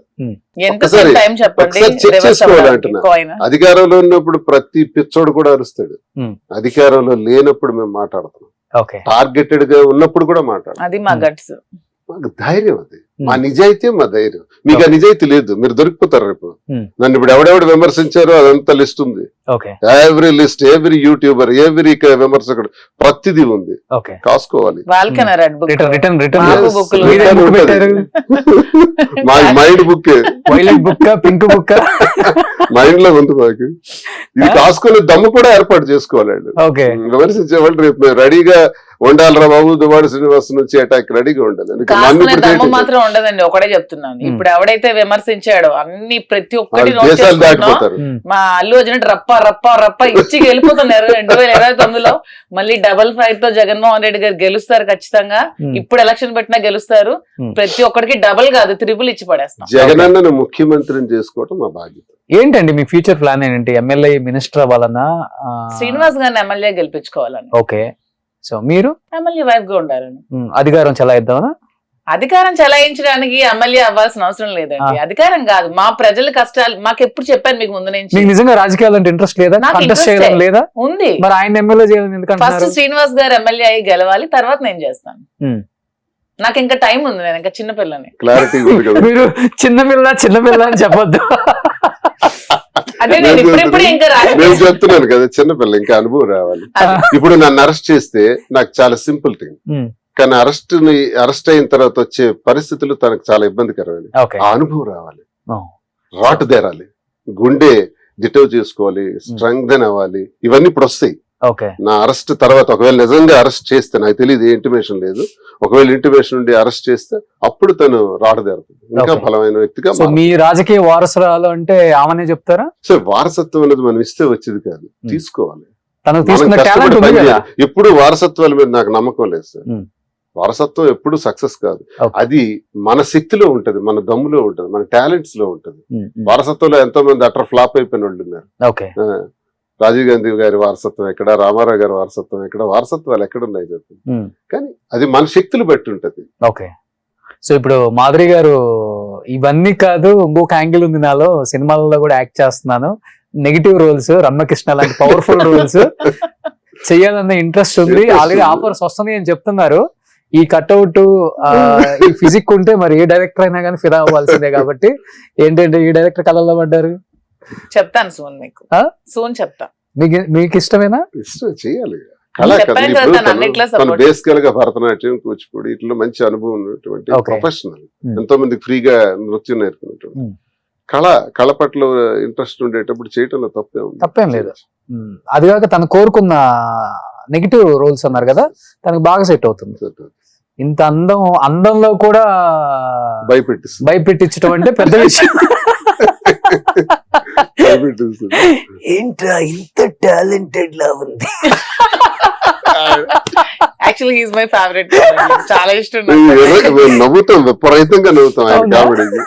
ఎంత ఒకసారి టైం చెప్పండి ఒకసారి చెక్ reverse చేసుకోవాలి అవ్వడానికి అంటున్నా. coin. అధికారంలో ఉన్నప్పుడు ప్రతి పిచ్చోడు కూడా అరుస్తాడు, Hmm. అధికారంలో లేనప్పుడు మేము మాట్లాడుతున్నాం. ఓకే టార్గెటెడ్ గా ఉన్నప్పుడు కూడా మాట్లాడతాం. అది మా గట్స్. మాకు ధైర్యం అది, Hmm. మా నిజాయితీ మా ధైర్యం. మీకు ఆ నిజాయితీ లేదు, మీరు దొరికిపోతారు రేపు. Hmm. నన్ను ఇప్పుడు ఎవడెవడు విమర్శించారో అదంతా లిస్ట్ ఉంది. Okay every list, every YouTuber, every విమర్శకుడు, ప్రతిదీ ఉంది. ఓకే కాసుకోవాలి. వాళ్ళకైనా రెడ్ బుక్ రిటర్న్ మాకు Yes. బుక్లు. మీరే Return book ఉంటది. పెట్టారు. మా mind book violet book pink book. Mind లో ఉంది మాకు. ఇది కాసుకునే దమ్ము కూడా ఏర్పాటు చేసుకోవాలి. ఓకే విమర్శించే వాళ్ళు రేపు మేము రెడీగా ఉండాలిరా బాబు, దువాడ శ్రీనివాస్ నుంచి అటాక్ రెడీగా ఉండాలి. ఎందుకంటే నన్ను కాసుకునే ఇప్పుడు దమ్ము చేయటం మాత్రం ఉండదండి, ఒకటే చెప్తున్నాను. ఇప్పుడు ఎవడైతే విమర్శించాడో అన్ని ప్రతి ఒక్కటి వాళ్ళు నోట్ దేశాలు చేసుకుంటున్నాం. దాటిపోతారు. మా అల్లు అర్జున్ రప్ప రప్ప రప్ప ఇచ్చి వెళ్ళిపోతున్నారు. 2029లో మళ్ళీ డబుల్ ఫైట్ తో జగన్మోహన్ రెడ్డి గారు గెలుస్తారు ఖచ్చితంగా. ఇప్పుడు ఎలక్షన్ పెట్టినా గెలుస్తారు. ప్రతి ఒక్కడికి డబుల్ కాదు త్రిపుల్ ఇచ్చి పడేస్తాం. జగనన్నను ముఖ్యమంత్రిని చేసుకోవటం మా బాధ్యత. ఏంటండి మీ ఫ్యూచర్ ప్లాన్ ఏంటంటే ఎమ్మెల్యే మినిస్టర్ అవ్వాలన్నా? శ్రీనివాస్ గారిని ఎమ్మెల్యే గెలిపించుకోవాలని. ఓకే సో మీరు ఎమ్మెల్యే వైఫ్ గా ఉండాలని. అధికారం చలాయిద్దామనా? అధికారం చలాయించడానికి ఎమ్మెల్యే అవ్వాల్సిన అవసరం లేదండి. అధికారం కాదు, మా ప్రజల కష్టాలు మాకు ఎప్పుడు చెప్పాను మీకు ముందు నుంచి. మీకు నిజంగా రాజకీయాలు అంటే ఇంట్రెస్ట్ లేదా? నాకు కంటెస్ట్ interest చేయడం లేదా? ఉంది. మరి ఆయన ఎమ్మెల్యే చేయాలని ఫస్ట్ ఎందుకంటున్నారు? శ్రీనివాస్ గారు ఎమ్మెల్యే అయ్యి గెలవాలి, తర్వాత నేను చేస్తాను. Hmm. నాకు ఇంకా టైం ఉంది, నేను ఇంకా చిన్న పిల్లని. క్లారిటీ ఉంది కదా. మీరు చిన్న పిల్ల అని చెప్పొద్దు. అంటే నేను ఇప్పుడిప్పుడు ఇంకా నేను చెప్తున్నాను కదా, చిన్నపిల్ల ఇంకా అనుభవం రావాలి. ఇప్పుడు నన్ను అరెస్ట్ చేస్తే నాకు చాలా సింపుల్ థింగ్, Hmm. కానీ అరెస్ట్ అయిన తర్వాత వచ్చే పరిస్థితులు తనకు చాలా ఇబ్బందికరమైన. ఓకే ఆ అనుభవం రావాలి, Oh. రాటు దేరాలి, గుండె దిటవ్ చేసుకోవాలి, స్ట్రెంగ్థెన్ అవ్వాలి. ఇవన్నీ ఇప్పుడు వస్తాయి. ఓకే నా అరెస్ట్ తర్వాత ఒకవేళ నిజంగా అరెస్ట్ చేస్తే, నాకు తెలియదు, ఏ ఇంటిమేషన్ లేదు, ఒకవేళ ఇంటిమేషన్ ఉండి అరెస్ట్ చేస్తే అప్పుడు తను రాటదేరుతుంది, ఇంకా Okay. బలమైన వ్యక్తిగా సో మీ రాజకీయ వారసురాలు అంటే ఆమెనే చెప్తారా? సో వారసత్వం అనేది మనం ఇస్తే వచ్చేది కాదు, తీసుకోవాలి. తనకు మనం తీసుకున్న కష్టపడి టాలెంట్ ఉంది పని కదా. చేయాలి. ఎప్పుడు వారసత్వాల మీద నాకు నమ్మకం లేదు సార్. Hmm. వారసత్వం ఎప్పుడు సక్సెస్ కాదు. Okay. అది మన శక్తిలో ఉంటది, మన దమ్ములో ఉంటది, మన టాలెంట్స్ లో ఉంటది. Hmm. వారసత్వంలో ఎంతో మంది అటర్ ఫ్లాప్ అయిపోయిన వాళ్ళు ఉన్నారు. ఓకే రాజీవ్ గాంధీ గారి వారసత్వం ఎక్కడ, రామారావు గారి వారసత్వం ఎక్కడ, వారసత్వాలు ఎక్కడున్నాయి చెప్పండి. Hmm. కానీ అది మన శక్తులు బట్టి ఉంటది. ఓకే సో ఇప్పుడు మాధురి గారు ఇవన్నీ కాదు, ఇంకొక యాంగిల్ ఉంది నాలో, సినిమాలలో కూడా యాక్ట్ చేస్తున్నాను, నెగిటివ్ రోల్స్, రమ్యకృష్ణ లాంటి పవర్ఫుల్ రోల్స్ చెయ్యాలన్న ఇంట్రెస్ట్ ఉంది, ఆల్రెడీ ఆఫర్స్ వస్తున్నాయి అని చెప్తున్నారు. ఈ కట్అవుట్ ఈ ఫిజిక్ ఉంటే మరి ఏ డైరెక్టర్ అయినా కానీ ఫిదా అవ్వాల్సిందే. కాబట్టి ఏంటంటే ఈ డైరెక్టర్ కళల్లో పడ్డారు. చెప్తాను సూన్, మీకు Huh? సూన్ చెప్తా. మీకు ఇష్టమేనా? ఇష్టం చేయాలి. కళా చెప్పాను కదా, కదా, ఇప్పుడు తను అన్నిట్లో తను support బేసికల్ గా భరతనాట్యం, కూచిపూడి ఇట్లా మంచి అనుభవం ఉన్నటువంటి Okay. ప్రొఫెషనల్. Hmm. ఎంతో మందికి ఫ్రీగా నృత్యం నేర్పినటువంటి Hmm. కళ పట్ల ఇంట్రెస్ట్ ఉండేటప్పుడు చేయటంలో తప్పేం లేదు. అది కాక తను కోరుకున్న నెగిటివ్ రోల్స్ అన్నారు కదా, తనకు బాగా సెట్ అవుతుంది. ఇంత అందంలో కూడా భయపెట్టిస్తుంది. భయపెట్టించడం అంటే పెద్ద విషయం. భయపెట్టిస్తుంది. ఏంట్రా ఇంత టాలెంటెడ్ లా ఉంది. యాక్చువల్లీ హీస్ మై ఫేవరెట్, చాలా ఇష్టం ఈ నాకు. మేము నవ్వుతాం, విపరీతంగా నవ్వుతాం ఆయన అవునా? కామెడీకి.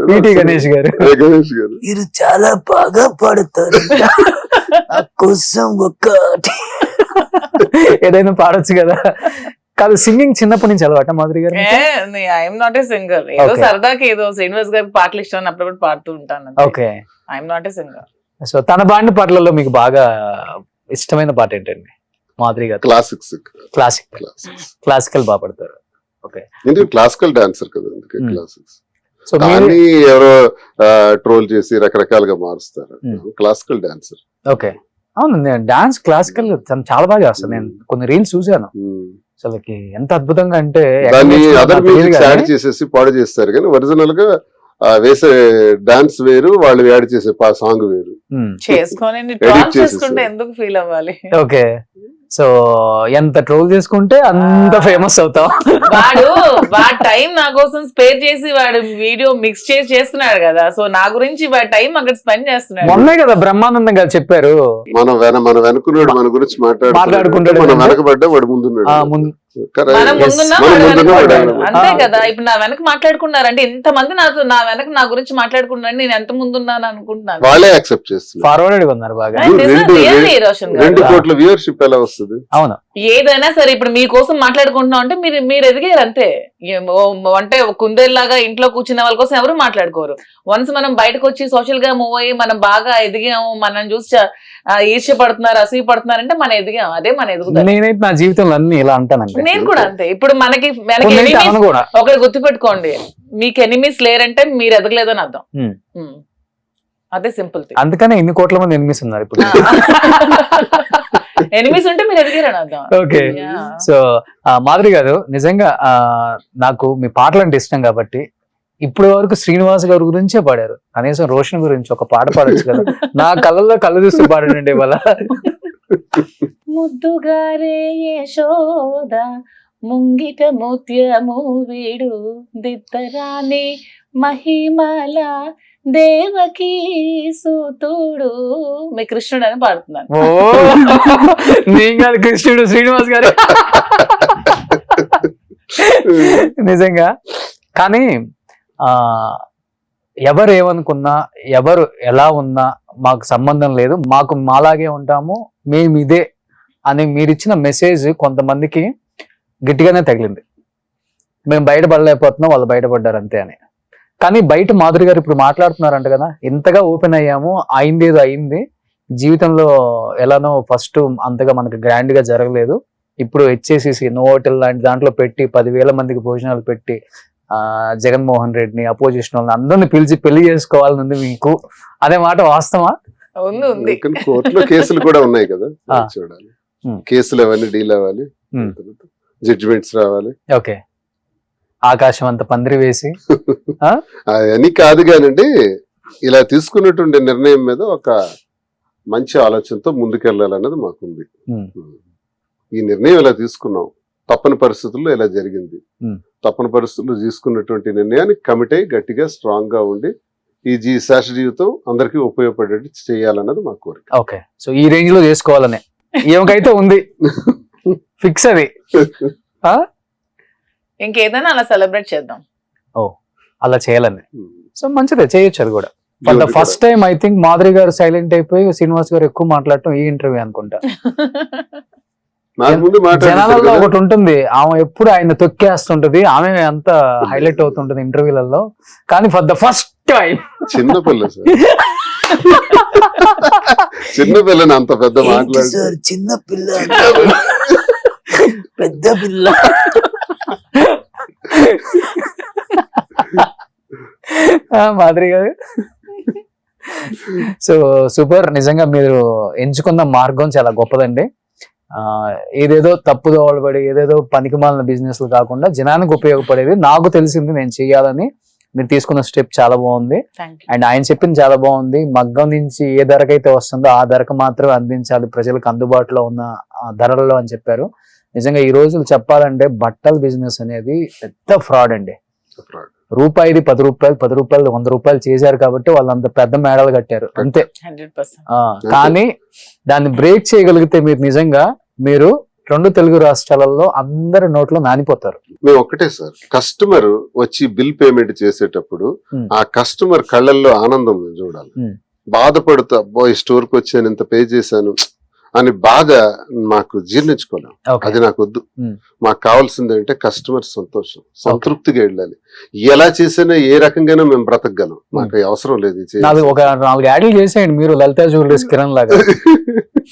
వీటి గణేష్ గారు గణేష్ గారు మీరు చాలా బాగా పాడుతారు, నా కోసం ఒకటి. ఏదైనా పాడొచ్చు కదా. కాదు, సింగింగ్ చిన్నప్పటి నుంచి అలవాట మాధురి గారు? ఐఎమ్ నాట్ ఏ సింగర్, ఏదో Okay. సరదాకి ఏదో శ్రీనివాస్ గారికి పాటలు ఇష్టం అప్పుడప్పుడు పాడుతూ ఉంటాను. Okay I'm not a singer. So తన పాడిన పాటలలో మీకు బాగా ఇష్టమైన పాట ఏంటండి మాధురి గారు? క్లాసిక్స్. క్లాసికల్ బాగా పాడతారు. ఓకే ఎందుకంటే క్లాసికల్ డాన్సర్ కదా, అందుకే Hmm. క్లాసిక్స్. సో మీరు కానీ ఎవరో ట్రోల్ చేసి రకరకాలుగా మారుస్తారు. Classical dancer. ఓకే అవును, నేను డాన్స్ క్లాసికల్ చాలా బాగా చేస్తాను. నేను కొన్ని రీల్స్ చూసాను, అసలుకి ఎంత అద్భుతంగా అంటే దాన్ని నాకు అదర్ తెలియదు మ్యూజిక్ కానీ, యాడ్ చేసేసి పాడు చేస్తారు, కానీ ఒరిజినల్ గా వేసే డాన్స్ వేరు, వాళ్ళు యాడ్ చేసే సాంగ్ వేరు. చేసుకొని Edit ట్రాల్ చేసేసారు. చేసుకుంటే ఎందుకు ఫీల్ అవ్వాలి? ఓకే సో ఎంత ట్రోల్ చేసుకుంటే అంత ఫేమస్ అవుతాం. వాడు టైం నా కోసం స్పేర్ చేసి వాడు వీడియో మిక్స్ చేసి చేస్తున్నాడు కదా, సో నా గురించి వాడు టైం అక్కడ స్పెండ్ చేస్తున్నాడు. మొన్నే కదా బ్రహ్మానందం గారు చెప్పారు, మన వెనుకున్నాడు మన గురించి మాట్లాడుకుంటాడు మనం అంటే- వెనకబడ్డా వాడు ముందున్నాడు. మన ముందున్నా మన వాడు ముందున్నా వెనక వాడు ఉంటాడు. వెనక. అంతే కదా. ఇప్పుడు నా వెనక మాట్లాడుకున్నారంటే ఇంతమంది నా వెనక నా గురించి మాట్లాడుకున్నారు, నేను ఎంత ముందున్నాను అనుకుంటున్నాను. వాళ్ళే యాక్సెప్ట్ చేస్తున్నారు. ఫార్వర్డ్ గా ఉన్నారు బాగా. Right, this is రెండు- really రోషన్ గారు. 2 కోట్ల వ్యూవర్షిప్ ఎలా వస్తుంది? అవును. ఏదైనా సరే ఇప్పుడు మీకోసం మాట్లాడుకుంటున్నాం అంటే మీరు ఎదిగారు అంతే. అంటే కుందేల్లాగా ఇంట్లో కూర్చున్న వాళ్ళ కోసం ఎవరు మాట్లాడుకోరు. వన్స్ మనం బయటకు వచ్చి సోషల్ గా మూవ్ అయ్యి మనం బాగా ఎదిగాము, మనం చూసి ఈర్ష్య పడుతున్నారు, అసూయ పడుతున్నారు అంటే మనం ఎదిగాం. అదే మన ఎదుగుదల. నేనైతే నా జీవితంలో అన్ని ఇలా అంటానంటే. నేను కూడా అంతే. ఇప్పుడు మనకి కొన్నైతే అనను కూడా. ఒకటి గుర్తుపెట్టుకోండి, మీకు ఎనిమిస్ లేరంటే మీరు ఎదగలేదని అర్థం. అదే సింపుల్ థింగ్. అందుకనే ఇన్ని కోట్ల మంది ఎనిమిస్ ఉన్నారు ఇప్పుడు. ఎనిమిస్ ఉంటే మీరు ఎదిగారని అర్థం. ఓకే. సో మాధురి గారు, నిజంగా నాకు మీ పాటలు అంటే ఇష్టం కాబట్టి ఇప్పుడు వరకు శ్రీనివాస్ గారి గురించే పాడారు. కనీసం రోషన్ గురించి ఒక పాట పాడొచ్చు కదా. నా కళ్ళల్లో కళ్ళు చూస్తూ పాడండి ఇవాళ. ముద్దుగారే యశోద ముంగిట ముత్యము వీడు దిత్తరాని మహిమల దేవకి సూతుడు. మీ కృష్ణుడు అని పాడుతున్నాను. ఓ నేను కాదు కృష్ణుడు, శ్రీనివాస్ గారు. నిజంగా. కానీ ఎవరు ఏమనుకున్నా, ఎవరు ఎలా ఉన్నా మాకు సంబంధం లేదు, మాకు మాలాగే ఉంటాము, మేము ఇదే అని మీరిచ్చిన మెసేజ్ కొంతమందికి గట్టిగానే తగిలింది. మేము బయటపడలేకపోతున్నాం, వాళ్ళు బయటపడ్డారు అంతే అని. కానీ బయట మాధురి గారు ఇప్పుడు మాట్లాడుతున్నారంట కదా, ఇంతగా ఓపెన్ అయ్యాము, అయిందేదో అయింది, జీవితంలో ఎలానో ఫస్ట్ అంతగా మనకు గ్రాండ్ గా జరగలేదు, ఇప్పుడు HACC నోవోటెల్ లాంటి దాంట్లో పెట్టి 10,000 మందికి భోజనాలు పెట్టి జగన్మోహన్ రెడ్డిని, అపోజిషన్ వాళ్ళని అందరిని పిలిచి పెళ్లి చేసుకోవాలని ఉంది మీకు. అదే మాట వాస్తవా? ఉంది. కోర్టులో కేసులు కూడా ఉన్నాయి కదా, చూడాలి. కేసులు అవన్నీ డీల్ అవ్వాలి, జడ్జిమెంట్స్ రావాలి. ఓకే. ఆకాశం అంత పందిరి వేసి అవన్నీ కాదు కానండి, ఇలా తీసుకున్నటువంటి నిర్ణయం మీద ఒక మంచి ఆలోచనతో ముందుకెళ్లాలన్నది మాకుంది. ఈ నిర్ణయం ఇలా తీసుకున్నాం, తప్పని పరిస్థితుల్లో ఇలా జరిగింది, తప్పని పరిస్థితుల్లో తీసుకున్నటువంటి నిర్ణయాన్ని కమిట్ అయ్యి గట్టిగా స్ట్రాంగ్ గా ఉండి ఈ శాశ్వత జీవితం అందరికీ ఉపయోగపడేట్టు చేయాలన్నది మా కోరిక. ఓకే. సో ఈ రేంజ్ లో చేసుకోవాలని ఏమకైతే ఉంది, ఫిక్స్ అది. ఇంకేదైనా అలా సెలబ్రేట్ చేద్దాం. ఓ అలా చేయాలని. సో మంచిదే, చేయొచ్చు అది కూడా. For the first time I think Madhuri గారు సైలెంట్ అయిపోయి శ్రీనివాస్ గారు ఎక్కువ మాట్లాడటం ఈ ఇంటర్వ్యూ అనుకుంటా. జనాలలో ఒకటి ఉంటుంది, ఆమె ఎప్పుడు ఆయన తొక్కేస్తుంటది, ఆమె అంత హైలైట్ అవుతుంటది ఇంటర్వ్యూలలో. కానీ ఫర్ ద ఫస్ట్ టైం చిన్నపిల్ల చిన్నపిల్లని అంత పెద్ద మాట్లాడు సార్, చిన్న పిల్ల పెద్ద పిల్ల. మాధురి గారు, సో సూపర్. నిజంగా మీరు ఎంచుకున్న మార్గం చాలా గొప్పదండి. ఏదేదో తప్పుదోవలు పడి ఏదేదో పనికిమాలిన బిజినెస్ కాకుండా జనానికి ఉపయోగపడేది నాకు తెలిసింది నేను చెయ్యాలని మీరు తీసుకున్న స్టెప్ చాలా బాగుంది. అండ్ ఆయన చెప్పింది చాలా బాగుంది. మగ్గం నుంచి ఏ ధరకైతే వస్తుందో ఆ ధరకు మాత్రమే అందించాలి ప్రజలకు అందుబాటులో ఉన్న ధరలలో అని చెప్పారు. నిజంగా ఈ రోజులు చెప్పాలంటే బట్టల బిజినెస్ అనేది పెద్ద ఫ్రాడ్ అండి. రూపాయిది 10 రూపాయలు, 10 రూపాయలు 100 రూపాయలు చేశారు కాబట్టి వాళ్ళు అంత పెద్ద మేడలు కట్టారు అంతే. కానీ దాన్ని బ్రేక్ చేయగలిగితే మీరు నిజంగా మీరు 2 తెలుగు రాష్ట్రాలలో అందరి నోట్లో నానిపోతారు. మేము ఒక్కటే సార్, కస్టమర్ వచ్చి బిల్ పేమెంట్ చేసేటప్పుడు ఆ కస్టమర్ కళ్ళల్లో ఆనందం చూడాలి. బాధపడుతూ అబ్బాయి స్టోర్ కి వచ్చాను, ఇంత పే చేశాను అని బాధ మాకు జీర్ణించుకోలేం. అది నాకు వద్దు. మాకు కావాల్సింది అంటే కస్టమర్ సంతోషం, సంతృప్తిగా వెళ్ళాలి. ఎలా చేసినా ఏ రకంగానూ మేము బ్రతకగలం, మాకు అవసరం లేదు. ఒక 4 యాడ్లు చేసేయండి మీరు, లలితా జ్యువెలరీస్ కిరణ్ లాగా.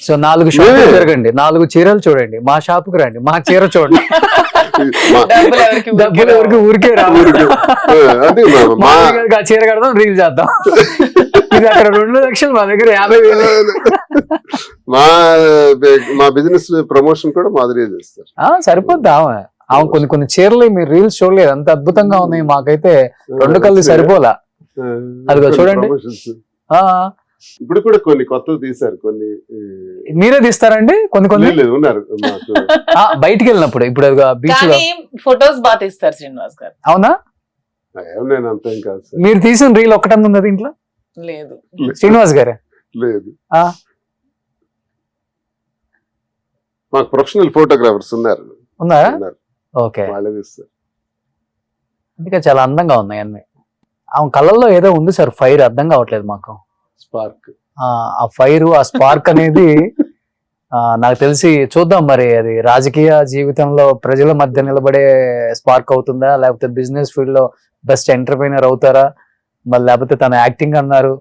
సో 4 షాపులు తిరగండి, 4 చీరలు చూడండి, మా షాపుకి రండి, మా చీర చూడండి. డబ్బులు ఎవరికి ఊరికే రావు. ఆ చీర కడదాం, రీల్ చేద్దాం. ఇది అక్కడ 2 లక్షలు, మా దగ్గర 50,000. మా బిజినెస్ ప్రమోషన్ కూడా మాదిరి చేస్తారు. సరిపోద్ది. ఆమె కొన్ని చీరలు మీరు రీల్స్ చూడలేదు, అంత అద్భుతంగా ఉన్నాయి. మాకైతే 2 కళ్ళు సరిపోలా. అదిగో చూడండి. ఇప్పుడు కూడా కొన్ని కొత్తవి తీసారు, కొన్ని మీరే తీస్తారండి? కొన్ని ఉన్నారు బయటికి వెళ్ళినప్పుడు. ఇప్పుడు బీచ్ లో ఫొటోస్ బాగా తీస్తారు శ్రీనివాస్ గారు. అవునా? నేను అంతేం కాదు. మీరు తీసిన రీల్ ఒక్కటంది ఉన్నది ఇంట్లో? లేదు. శ్రీనివాస్ గారే లేదు. మాకు ప్రొఫెషనల్ ఫోటోగ్రాఫర్స్ ఉన్నారు. ఉన్నారా? ఉన్నారు. ఓకే, వాళ్ళే తీస్తారు. అందుకే చాలా అందంగా ఉన్నాయి అన్ని. ఆమె కళ్ళల్లో ఏదో ఉంది సార్, ఫైర్ అర్థం కావట్లేదు మాకు. స్పార్క్. ఆ ఫైర్, ఆ స్పార్క్ అనేది నాకు తెలిసి చూద్దాం మరి, అది రాజకీయ జీవితంలో ప్రజల మధ్య నిలబడే స్పార్క్ అవుతుందా, లేకపోతే బిజినెస్ ఫీల్డ్ లో బెస్ట్ ఎంటర్ప్రైనర్ అవుతారా, మరి లేకపోతే తన యాక్టింగ్ అన్నారు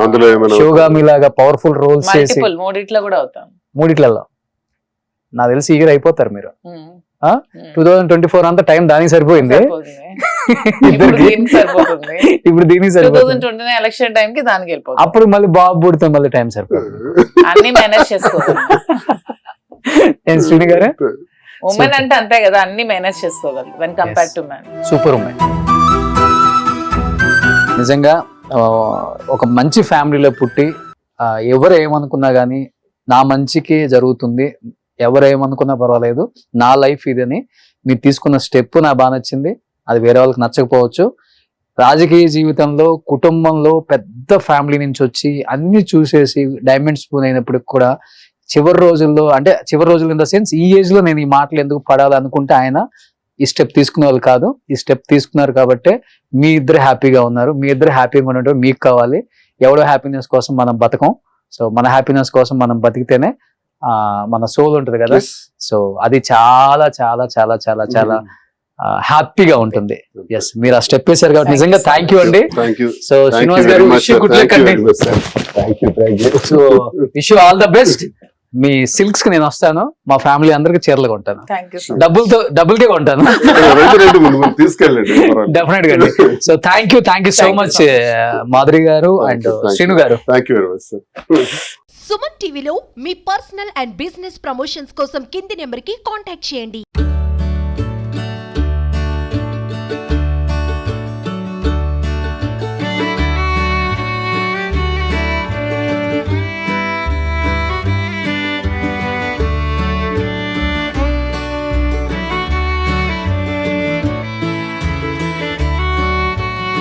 అందులో ఏమైనా శివగామి లాగా పవర్ఫుల్ రోల్స్ చేసి మల్టిపుల్ మూడిట్లో కూడా అవుతాం. మూడిట్లలో నాకు తెలిసి ఈగర్ అయిపోతారు మీరు. ఉమ్. 2024 అంతా టైం దానికి సరిపోయింది సరిపోతుంది. ఇప్పుడు ఇద్దరికి. దీనికి సరిపోతుంది. ఇప్పుడు దీనికి సరిపోతుంది. 2029 ఎలక్షన్ టైం కి దానికి వెళ్ళిపోతుంది. అప్పుడు మళ్ళీ బాబు పుడితే మళ్ళీ టైం సరిపోతుంది. అన్ని మేనేజ్ చేసుకోగలం. ఏం శ్రీని గారు? ఉమెన్ అంటే అంతే కదా, అన్ని మేనేజ్ చేసుకోగలరు when compare to man. Super women. నిజంగా ఒక మంచి ఫ్యామిలీలో పుట్టి ఎవరు ఏమనుకున్నా కానీ నా మంచికి జరుగుతుంది, ఎవరు ఏమనుకున్నా పర్వాలేదు, నా లైఫ్ ఇదని మీరు తీసుకున్న స్టెప్ నాకు బాగా నచ్చింది. అది వేరే వాళ్ళకి నచ్చకపోవచ్చు. రాజకీయ జీవితంలో కుటుంబంలో పెద్ద ఫ్యామిలీ నుంచి వచ్చి అన్ని చూసేసి డైమండ్ స్పూన్ అయినప్పటికి కూడా చివరి రోజుల్లో ఇన్ ద సెన్స్ ఈ ఏజ్ లో నేను ఈ మాటలు ఎందుకు పడాలనుకుంటే ఆయన ఈ స్టెప్ తీసుకునే వాళ్ళు కాదు. ఈ స్టెప్ తీసుకున్నారు కాబట్టి మీ ఇద్దరు హ్యాపీగా ఉన్నారు. మీ ఇద్దరు హ్యాపీగా ఉండటం మీకు కావాలి. ఎవడో హ్యాపీనెస్ కోసం మనం బతకం. సో మన హ్యాపీనెస్ కోసం మనం బతికితేనే మన సోల్ ఉంటుంది కదా. సో అది చాలా చాలా చాలా చాలా చాలా హ్యాపీగా ఉంటుంది. ఎస్, మీరు ఆ స్టెప్ వేశారు కాబట్టి నిజంగా థ్యాంక్ యూ అండి. సో శ్రీనివాస్ గారు, విష్ యూ గుడ్ లక్ అండి. So wish you all the best. Me silks కి నేను వస్తాను, మా ఫ్యామిలీ అందరికి చీరలు కొంటాను, థ్యాంక్ యూ. డబ్బుల్కే కొంటాను తీసుకెళ్ళండి. డెఫినెట్ గా అండి. So thank you so much Madhuri గారు అండ్ శ్రీను గారు. Thank you very much sir. Suman టీవీలో మీ పర్సనల్ అండ్ బిజినెస్ ప్రమోషన్స్ కోసం కింది నెంబర్కి కాంటాక్ట్ చేయండి.